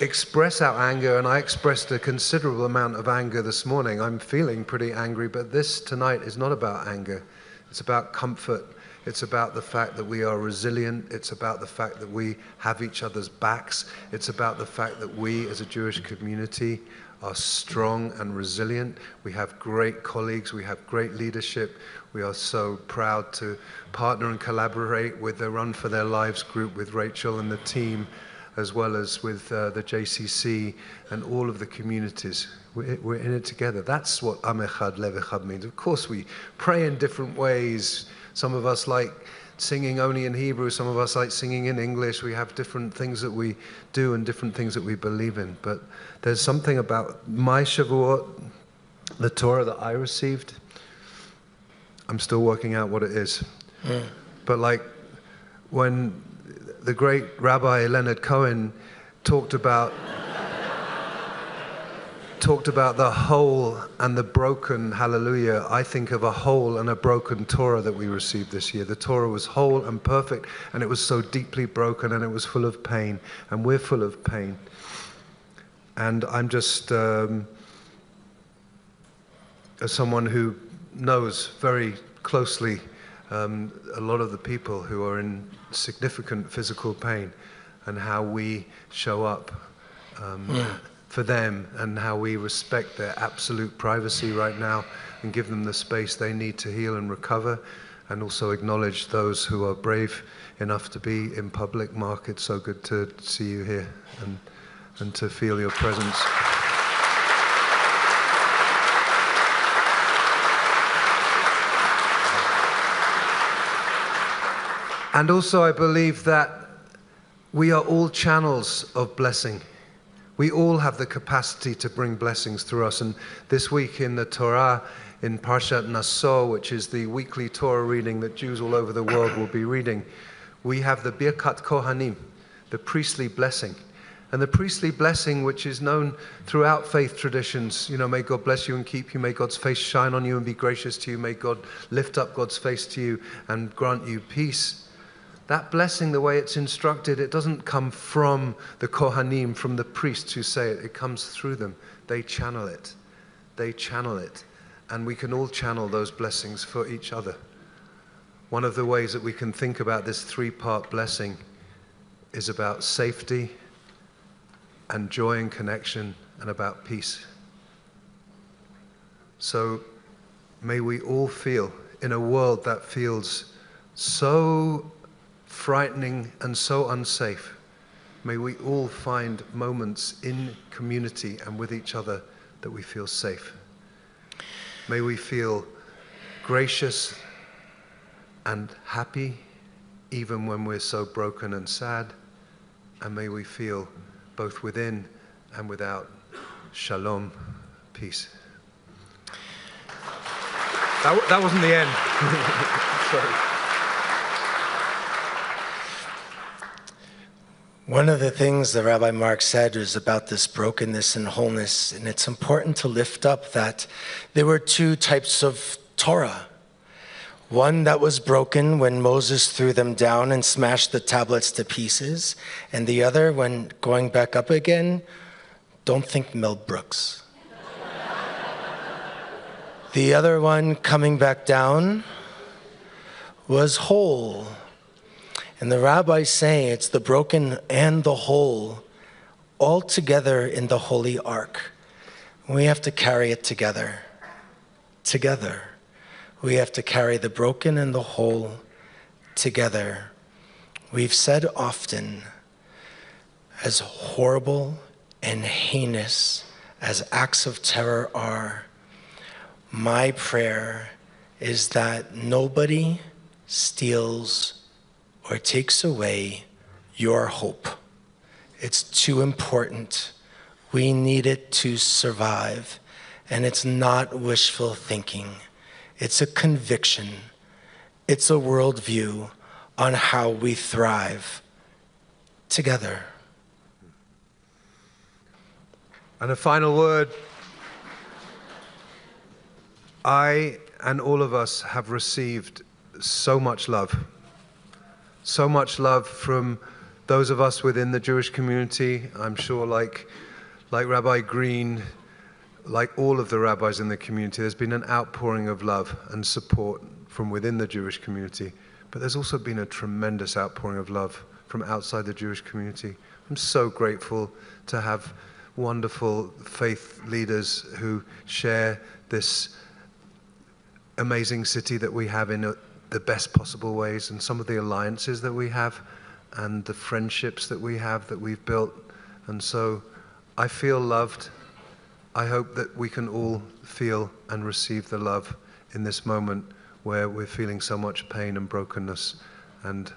express our anger, and I expressed a considerable amount of anger this morning. I'm feeling pretty angry, but this tonight is not about anger. It's about comfort. It's about the fact that we are resilient. It's about the fact that we have each other's backs. It's about the fact that we as a Jewish community are strong and resilient. We have great colleagues. We have great leadership. We are so proud to partner and collaborate with the Run for Their Lives group, with Rachel and the team, as well as with the JCC and all of the communities. We're in it together. That's what Am Echad Lev Echad means. Of course, we pray in different ways. Some of us like singing only in Hebrew. Some of us like singing in English. We have different things that we do and different things that we believe in. But there's something about my Shavuot, the Torah that I received. I'm still working out what it is. But like when the great Rabbi Leonard Cohen talked about the whole and the broken, hallelujah, I think of a whole and a broken Torah that we received this year. The Torah was whole and perfect, and it was so deeply broken, and it was full of pain, and we're full of pain. And I'm just, as someone who knows very closely a lot of the people who are in significant physical pain, and how we show up for them, and how we respect their absolute privacy right now and give them the space they need to heal and recover, and also acknowledge those who are brave enough to be in public. Mark, it's so good to see you here and to feel your presence. And also I believe that we are all channels of blessing. We all have the capacity to bring blessings through us. And this week in the Torah, in Parshat Naso, which is the weekly Torah reading that Jews all over the world will be reading, we have the Birkat Kohanim, the priestly blessing. And the priestly blessing, which is known throughout faith traditions, may God bless you and keep you, may God's face shine on you and be gracious to you, may God lift up God's face to you and grant you peace. That blessing, the way it's instructed, it doesn't come from the Kohanim, from the priests who say it. It comes through them. They channel it. They channel it. And we can all channel those blessings for each other. One of the ways that we can think about this three-part blessing is about safety and joy and connection, and about peace. So may we all feel, in a world that feels so frightening and so unsafe, may we all find moments in community and with each other that we feel safe. May we feel gracious and happy even when we're so broken and sad, and may we feel both within and without shalom, peace. That wasn't the end. Sorry. One of the things that Rabbi Mark said is about this brokenness and wholeness, and it's important to lift up that there were two types of Torah. One that was broken when Moses threw them down and smashed the tablets to pieces, and the other when going back up again, don't think Mel Brooks. The other one coming back down was whole. And the rabbis say it's the broken and the whole all together in the Holy Ark. We have to carry it together. Together. We have to carry the broken and the whole together. We've said often, as horrible and heinous as acts of terror are, my prayer is that nobody steals or takes away your hope. It's too important. We need it to survive. And it's not wishful thinking. It's a conviction. It's a worldview on how we thrive together. And a final word. I and all of us have received so much love. So much love from those of us within the Jewish community. I'm sure like Rabbi Green, like all of the rabbis in the community, there's been an outpouring of love and support from within the Jewish community. But there's also been a tremendous outpouring of love from outside the Jewish community. I'm so grateful to have wonderful faith leaders who share this amazing city that we have in the best possible ways, and some of the alliances that we have and the friendships that we have that we've built. And so I feel loved. I hope that we can all feel and receive the love in this moment where we're feeling so much pain and brokenness. And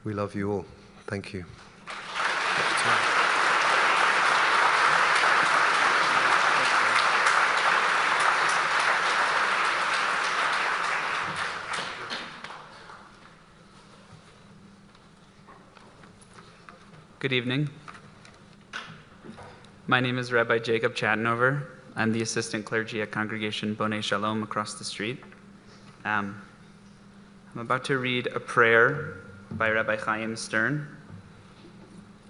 we love you all. Thank you. Good evening. My name is Rabbi Jacob Chatenover. I'm the assistant clergy at Congregation Bonei Shalom across the street. I'm about to read a prayer by Rabbi Chaim Stern.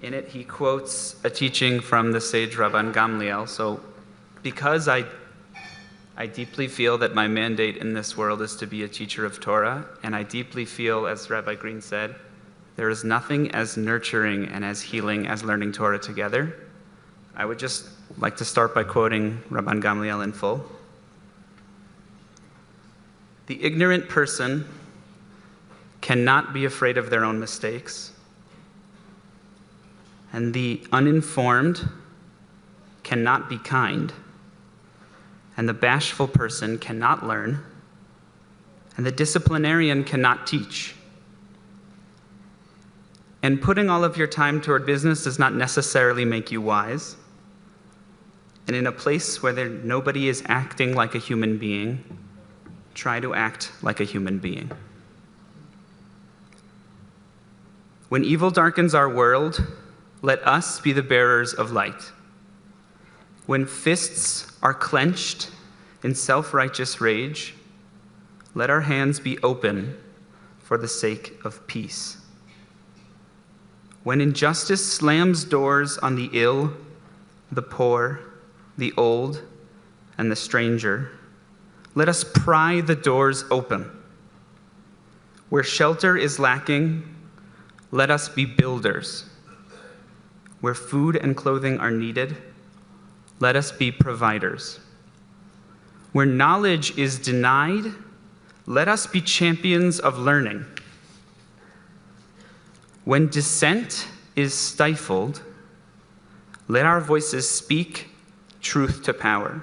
In it, he quotes a teaching from the sage Rabban Gamliel. So because I deeply feel that my mandate in this world is to be a teacher of Torah, and I deeply feel, as Rabbi Green said, there is nothing as nurturing and as healing as learning Torah together. I would just like to start by quoting Rabban Gamliel in full. The ignorant person cannot be afraid of their own mistakes, and the uninformed cannot be kind, and the bashful person cannot learn, and the disciplinarian cannot teach. And putting all of your time toward business does not necessarily make you wise. And in a place where nobody is acting like a human being, try to act like a human being. When evil darkens our world, let us be the bearers of light. When fists are clenched in self-righteous rage, let our hands be open for the sake of peace. When injustice slams doors on the ill, the poor, the old, and the stranger, let us pry the doors open. Where shelter is lacking, let us be builders. Where food and clothing are needed, let us be providers. Where knowledge is denied, let us be champions of learning. When dissent is stifled, let our voices speak truth to power.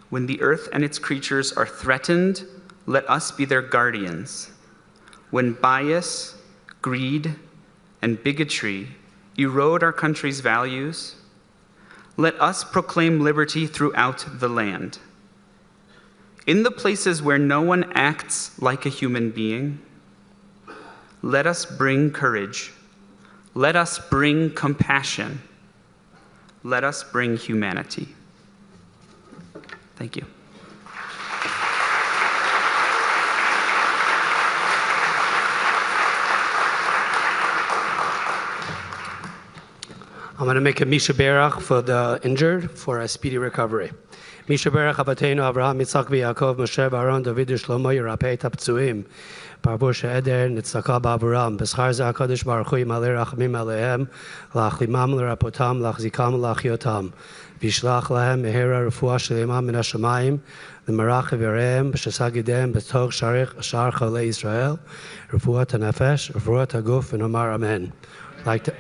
When the earth and its creatures are threatened, let us be their guardians. When bias, greed, and bigotry erode our country's values, let us proclaim liberty throughout the land. In the places where no one acts like a human being, let us bring courage. Let us bring compassion. Let us bring humanity. Thank you. I'm going to make a Misha Berach for the injured for a speedy recovery. Misha Berach Avatenu Avraham Yitzchak v'Yaakov Moshe Aaron David Shlomo Yerapei Taptzuim Barbu She'eder Nitzaka B'Avuram B'Schar Zeh HaKadosh Baruch Hu Yimalei Rachamim Aleihem L'Achlimam L'Rapotam L'Achzikam L'Achyotam V'Yishlach Lahem Mehera Refuah Shlema Min HaShamayim L'Marach V'Yareim B'Shesagidem B'Tog Shar Cholei Yisrael Refuat HaNefesh Refuat HaGuf V'Nomar Amen. I'd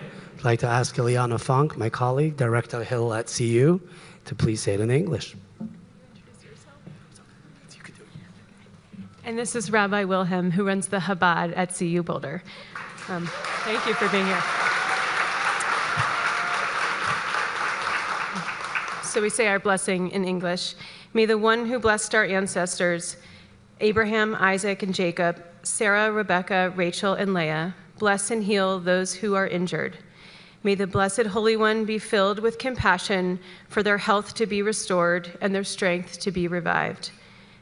like to ask Ileana Funk, my colleague, Director Hill at CU, to please say it in English. And this is Rabbi Wilhelm, who runs the Chabad at CU Boulder. Thank you for being here. So we say our blessing in English. May the one who blessed our ancestors, Abraham, Isaac, and Jacob, Sarah, Rebecca, Rachel, and Leah, bless and heal those who are injured. May the Blessed Holy One be filled with compassion for their health to be restored and their strength to be revived.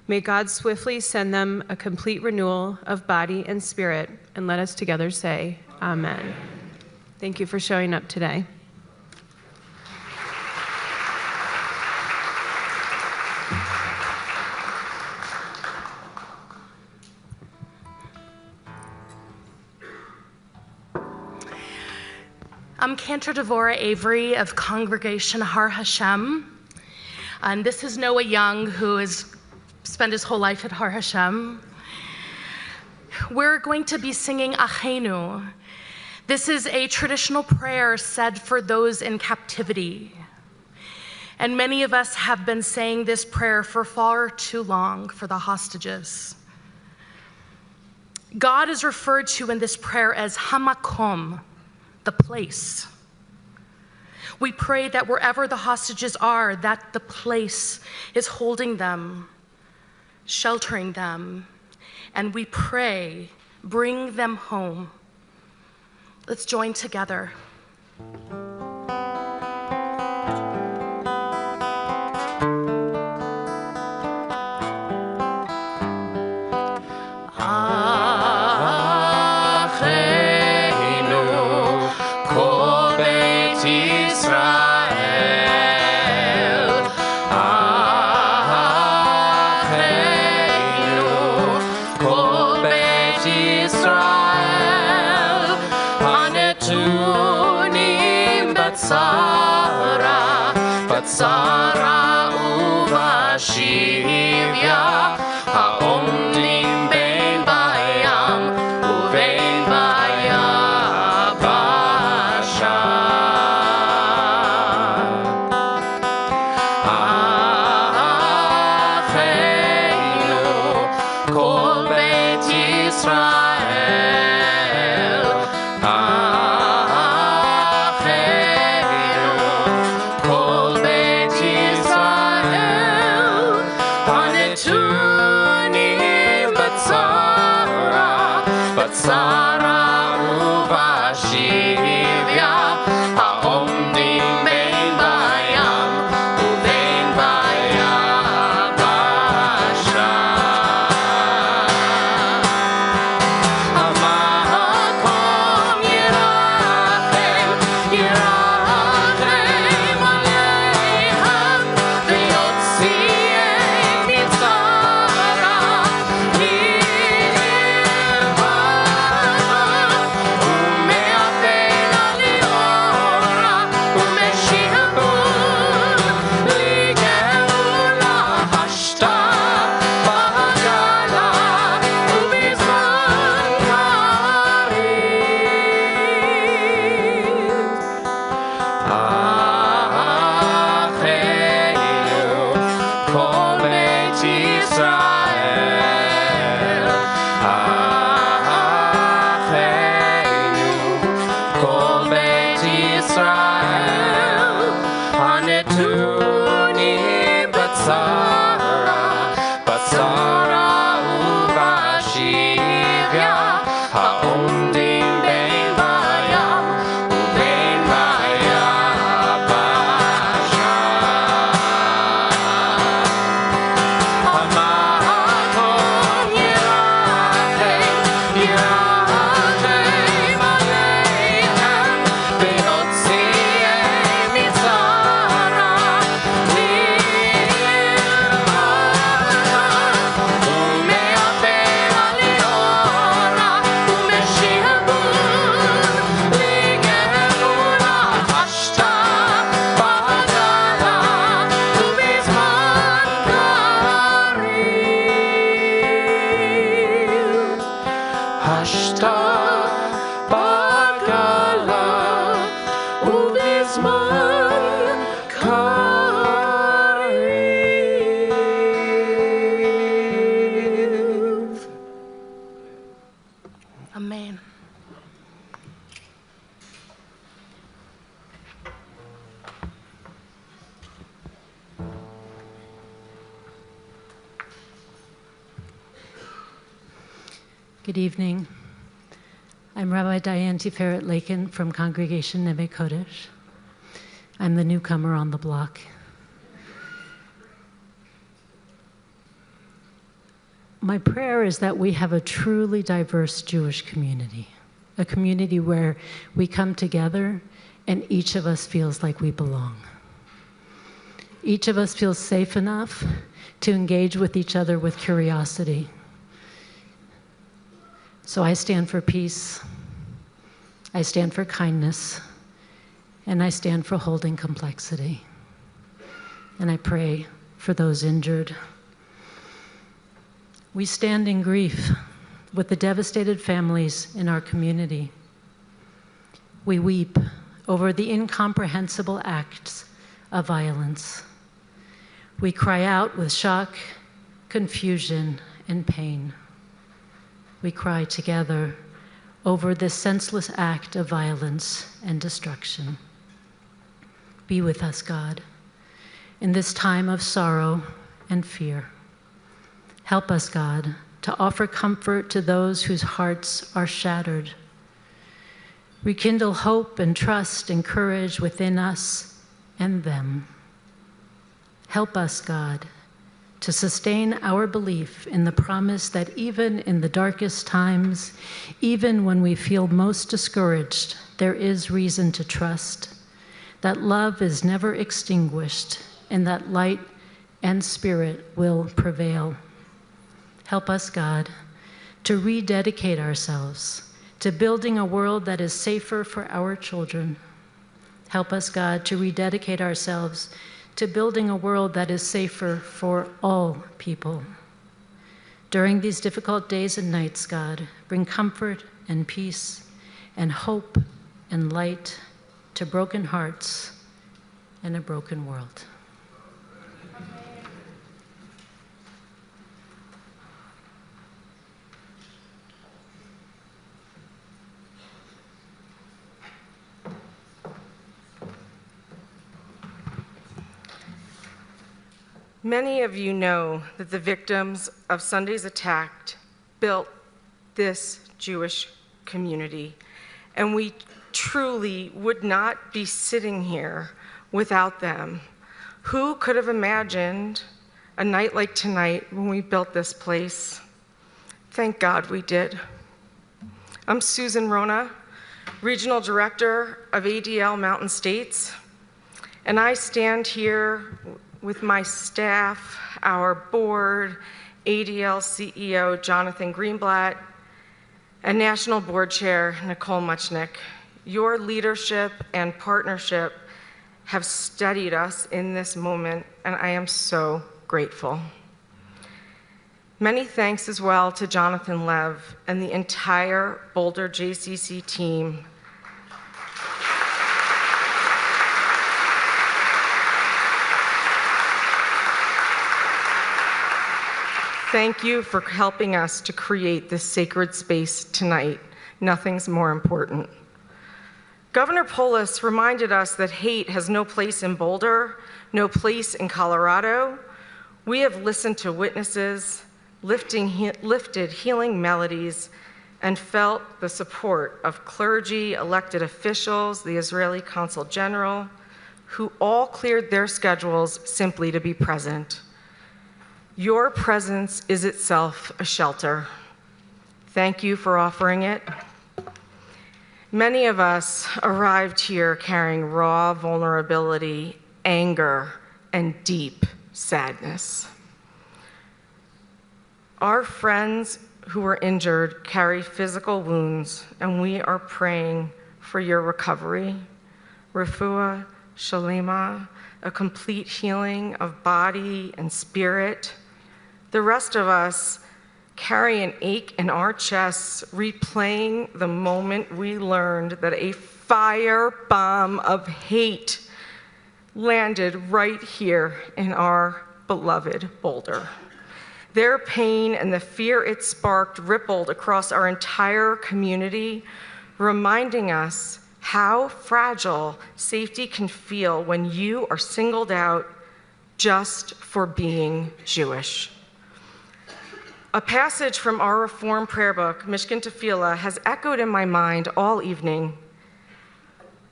May God swiftly send them a complete renewal of body and spirit, and let us together say, Amen. Thank you for showing up today. I'm Cantor Devorah Avery of Congregation Har Hashem, and this is Noah Young, who has spent his whole life at Har Hashem. We're going to be singing Achenu. This is a traditional prayer said for those in captivity, and many of us have been saying this prayer for far too long for the hostages. God is referred to in this prayer as Hamakom, the place. We pray that wherever the hostages are, that the place is holding them, sheltering them, and we pray, bring them home. Let's join together. Sara uvashivya haomlim ben bayam uvein bayabasha Achenu kol bet Yisrael Sara uvashivya haomdim ben bayam uvein bayabasha Hamakom yirachem aleichem v'yotziem mitzara Good evening. I'm Rabbi Diane Tiferet Lakin from Congregation Neve Kodesh. I'm the newcomer on the block. My prayer is that we have a truly diverse Jewish community, a community where we come together and each of us feels like we belong. Each of us feels safe enough to engage with each other with curiosity. So I stand for peace, I stand for kindness, and I stand for holding complexity. And I pray for those injured. We stand in grief with the devastated families in our community. We weep over the incomprehensible acts of violence. We cry out with shock, confusion, and pain. We cry together over this senseless act of violence and destruction. Be with us, God, in this time of sorrow and fear. Help us, God, to offer comfort to those whose hearts are shattered. Rekindle hope and trust and courage within us and them. Help us, God, to sustain our belief in the promise that even in the darkest times, even when we feel most discouraged, there is reason to trust, that love is never extinguished, and that light and spirit will prevail. Help us, God, to rededicate ourselves to building a world that is safer for our children. Help us, God, to rededicate ourselves to building a world that is safer for all people. During these difficult days and nights, God, bring comfort and peace and hope and light to broken hearts in a broken world. Many of you know that the victims of Sunday's attack built this Jewish community, and we truly would not be sitting here without them. Who could have imagined a night like tonight when we built this place? Thank God we did. I'm Susan Rona, Regional Director of ADL Mountain States, and I stand here with my staff, our board, ADL CEO Jonathan Greenblatt, and National Board Chair Nicole Muchnick. Your leadership and partnership have steadied us in this moment, and I am so grateful. Many thanks as well to Jonathan Lev and the entire Boulder JCC team. Thank you for helping us to create this sacred space tonight. Nothing's more important. Governor Polis reminded us that hate has no place in Boulder, no place in Colorado. We have listened to witnesses, lifted healing melodies, and felt the support of clergy, elected officials, the Israeli Consul General, who all cleared their schedules simply to be present. Your presence is itself a shelter. Thank you for offering it. Many of us arrived here carrying raw vulnerability, anger, and deep sadness. Our friends who were injured carry physical wounds, and we are praying for your recovery. Refuah Shalema, a complete healing of body and spirit. The rest of us carry an ache in our chests, replaying the moment we learned that a firebomb of hate landed right here in our beloved Boulder. Their pain and the fear it sparked rippled across our entire community, reminding us how fragile safety can feel when you are singled out just for being Jewish. A passage from our Reform prayer book, Mishkan Tefillah, has echoed in my mind all evening.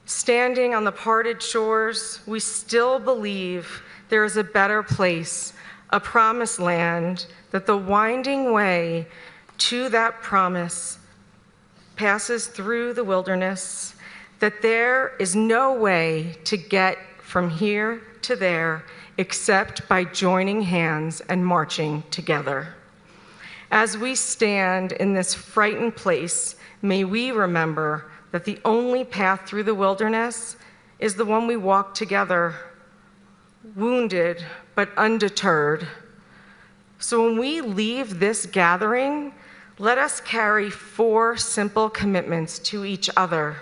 Standing on the parted shores, we still believe there is a better place, a promised land, that the winding way to that promise passes through the wilderness, that there is no way to get from here to there except by joining hands and marching together. As we stand in this frightened place, may we remember that the only path through the wilderness is the one we walk together, wounded but undeterred. So when we leave this gathering, let us carry 4 simple commitments to each other.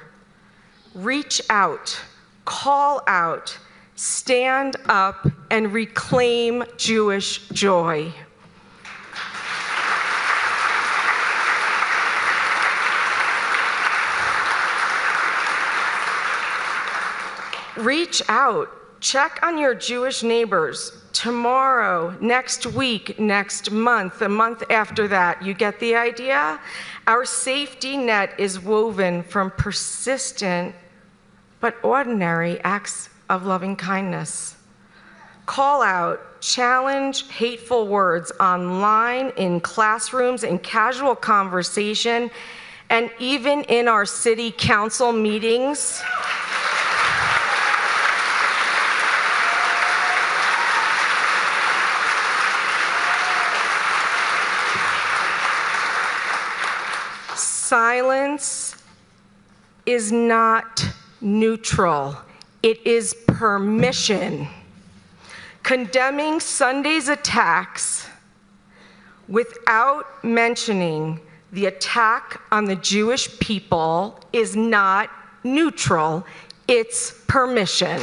Reach out, call out, stand up, and reclaim Jewish joy. Reach out, check on your Jewish neighbors tomorrow, next week, next month, the month after that. You get the idea? Our safety net is woven from persistent but ordinary acts of loving kindness. Call out, challenge hateful words online, in classrooms, in casual conversation, and even in our city council meetings. Silence is not neutral. It is permission. Condemning Sunday's attacks without mentioning the attack on the Jewish people is not neutral. It's permission.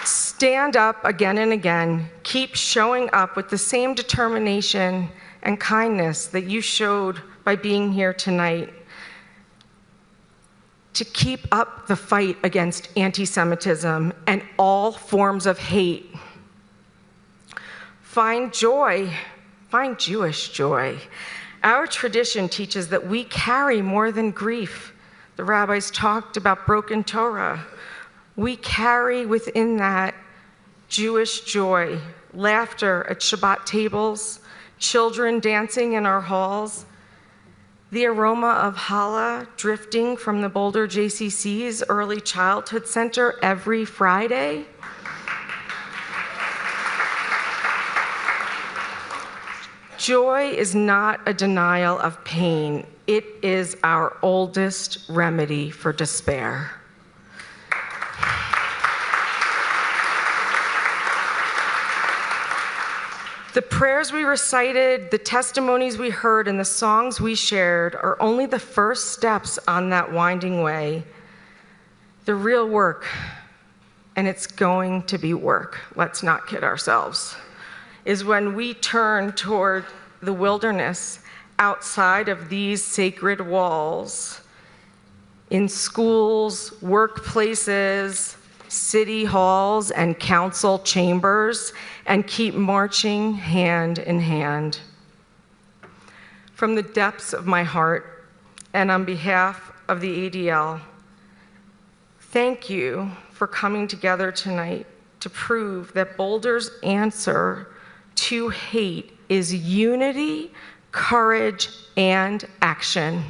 Stand up again and again. Keep showing up with the same determination and kindness that you showed by being here tonight, to keep up the fight against anti-Semitism and all forms of hate. Find joy, find Jewish joy. Our tradition teaches that we carry more than grief. The rabbis talked about broken Torah. We carry within that Jewish joy, laughter at Shabbat tables, children dancing in our halls, the aroma of challah drifting from the Boulder JCC's Early Childhood Center every Friday. Joy is not a denial of pain. It is our oldest remedy for despair. The prayers we recited, the testimonies we heard, and the songs we shared are only the first steps on that winding way. The real work, and it's going to be work, let's not kid ourselves, is when we turn toward the wilderness outside of these sacred walls, in schools, workplaces, city halls, and council chambers, and keep marching hand in hand. From the depths of my heart, and on behalf of the ADL, thank you for coming together tonight to prove that Boulder's answer to hate is unity, courage, and action.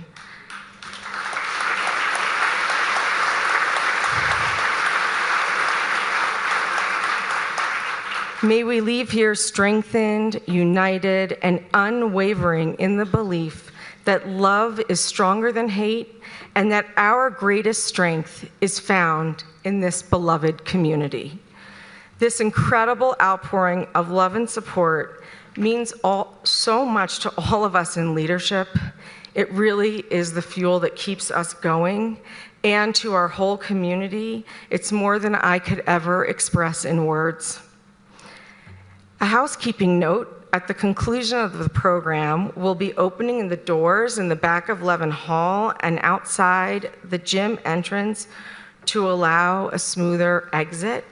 May we leave here strengthened, united, and unwavering in the belief that love is stronger than hate and that our greatest strength is found in this beloved community. This incredible outpouring of love and support means so much to all of us in leadership. It really is the fuel that keeps us going. And to our whole community, it's more than I could ever express in words. A housekeeping note, at the conclusion of the program, we'll be opening the doors in the back of Levin Hall and outside the gym entrance to allow a smoother exit.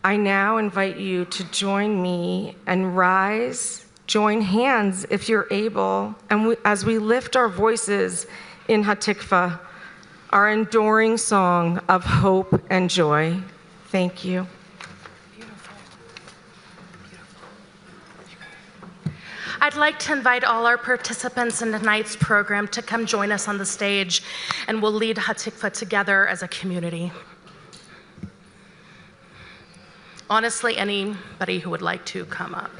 I now invite you to join me and rise, join hands if you're able, and as we lift our voices in Hatikva, our enduring song of hope and joy. Thank you. I'd like to invite all our participants in tonight's program to come join us on the stage, and we'll lead Hatikva together as a community. Honestly, anybody who would like to come up.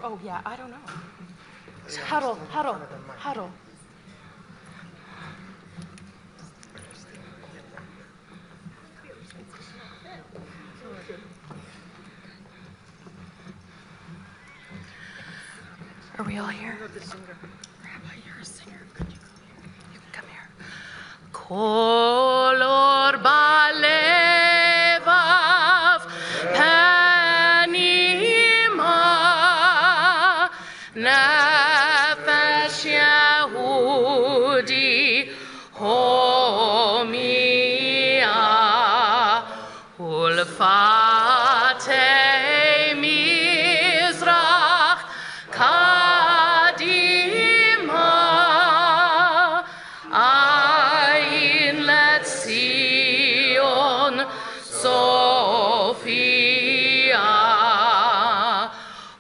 Oh yeah, I don't know. Huddle. Are we all here? Rabbi, you're a singer. Could you go here? You can come here. Kolor balevav panima nefesh Yehudi homia ulfatei mizrach kadima ayin letzion Sophia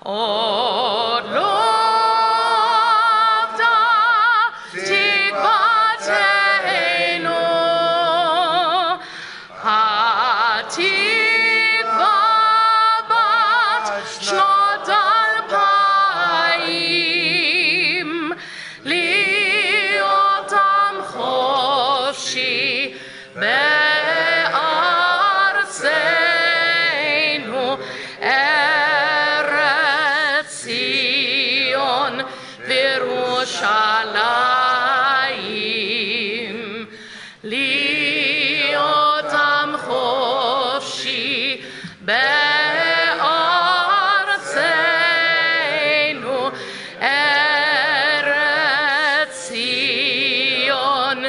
od lovda tikvateinu hatikva bat shnot alpayim liotam chofshi be'artzeinu eretz Zion v'Yerushalayim liotam chofshi be'artzeinu eretz Zion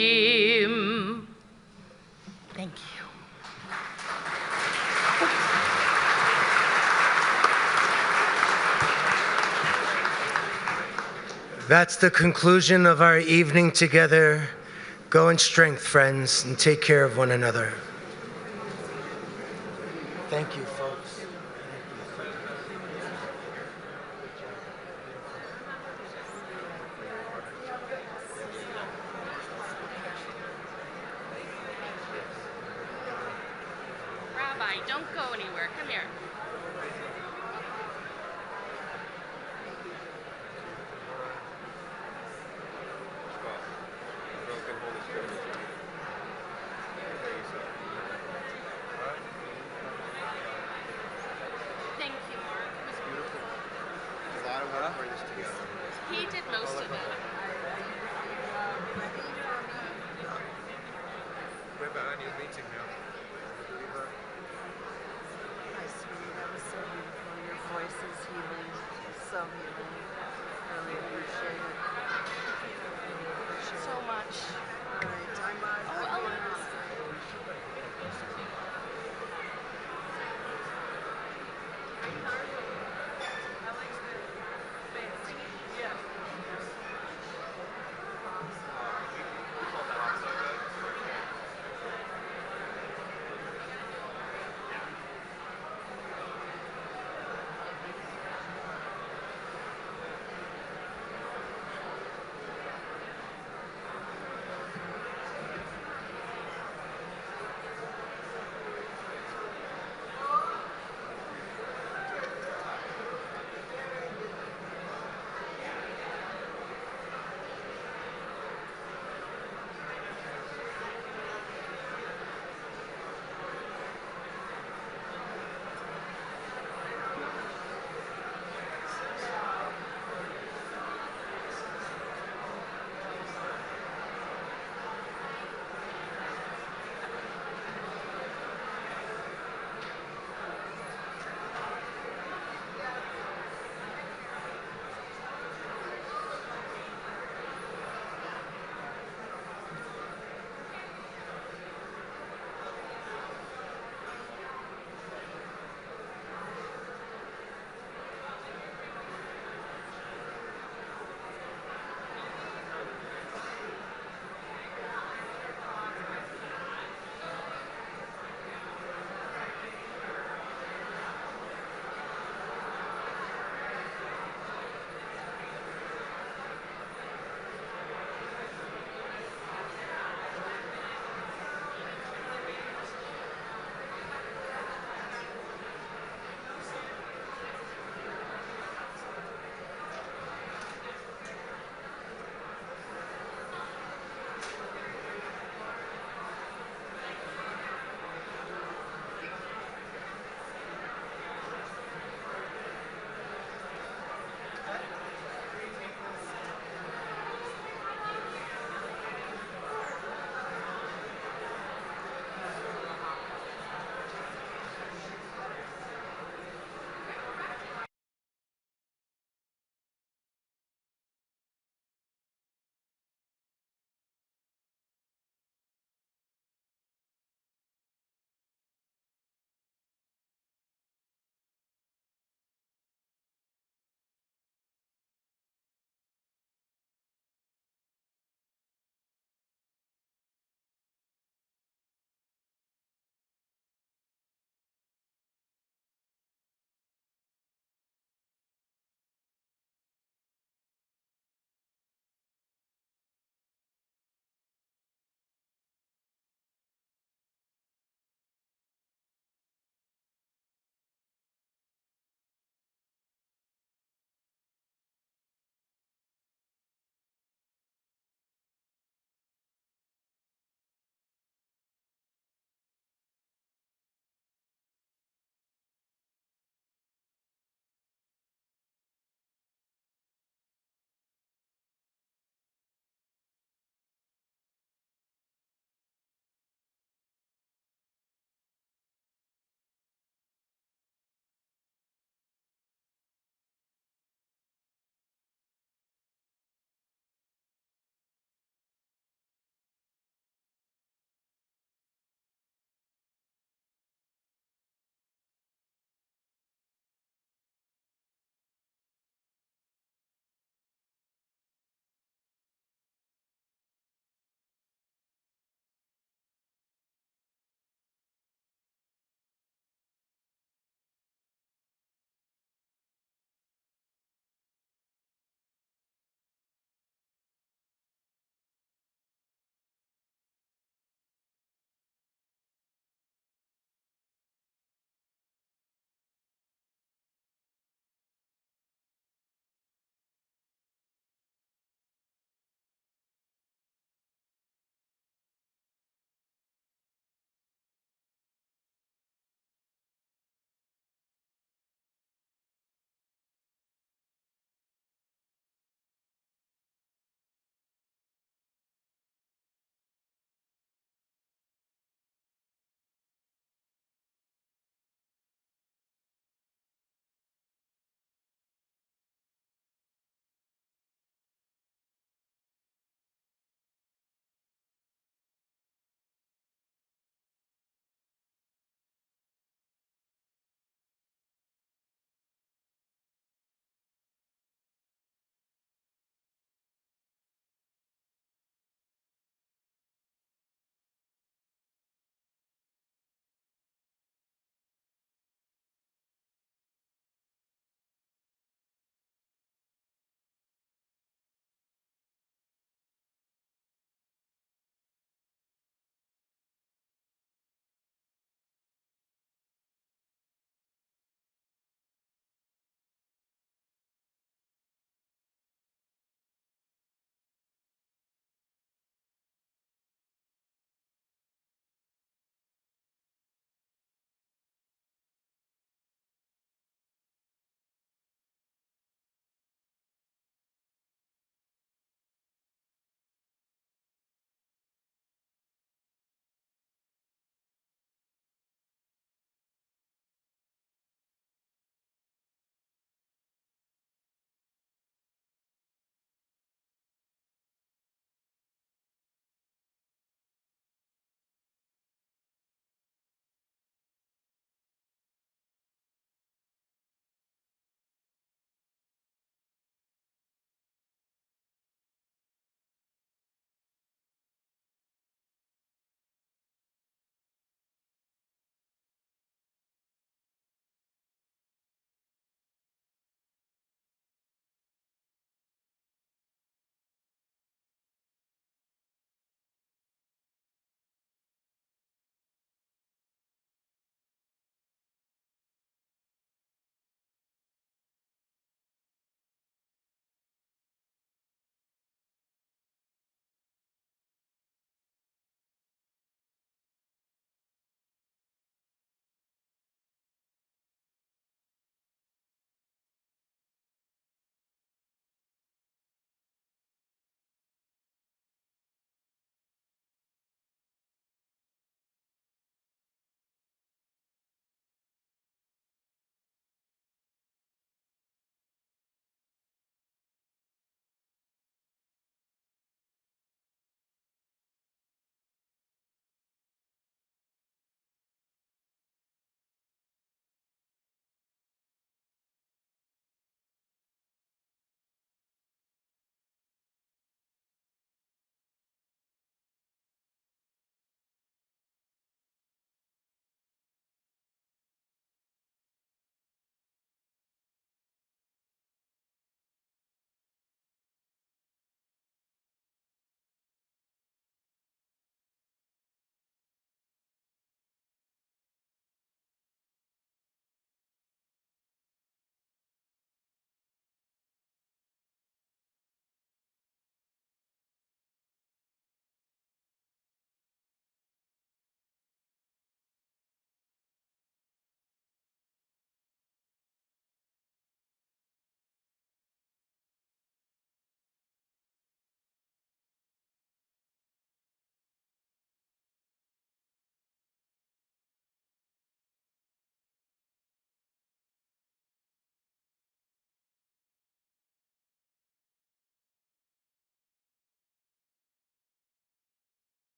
Yerushalayim. Thank you. That's the conclusion of our evening together. Go in strength, friends, and take care of one another. Thank you, folks. Rabbi, don't go anywhere. Come here. Thank you, Mark. It was beautiful. A lot of work for this together. He did most of it. We're behind your meeting now. Hi, sweetie. That was so beautiful. Your voice is healing. So healing.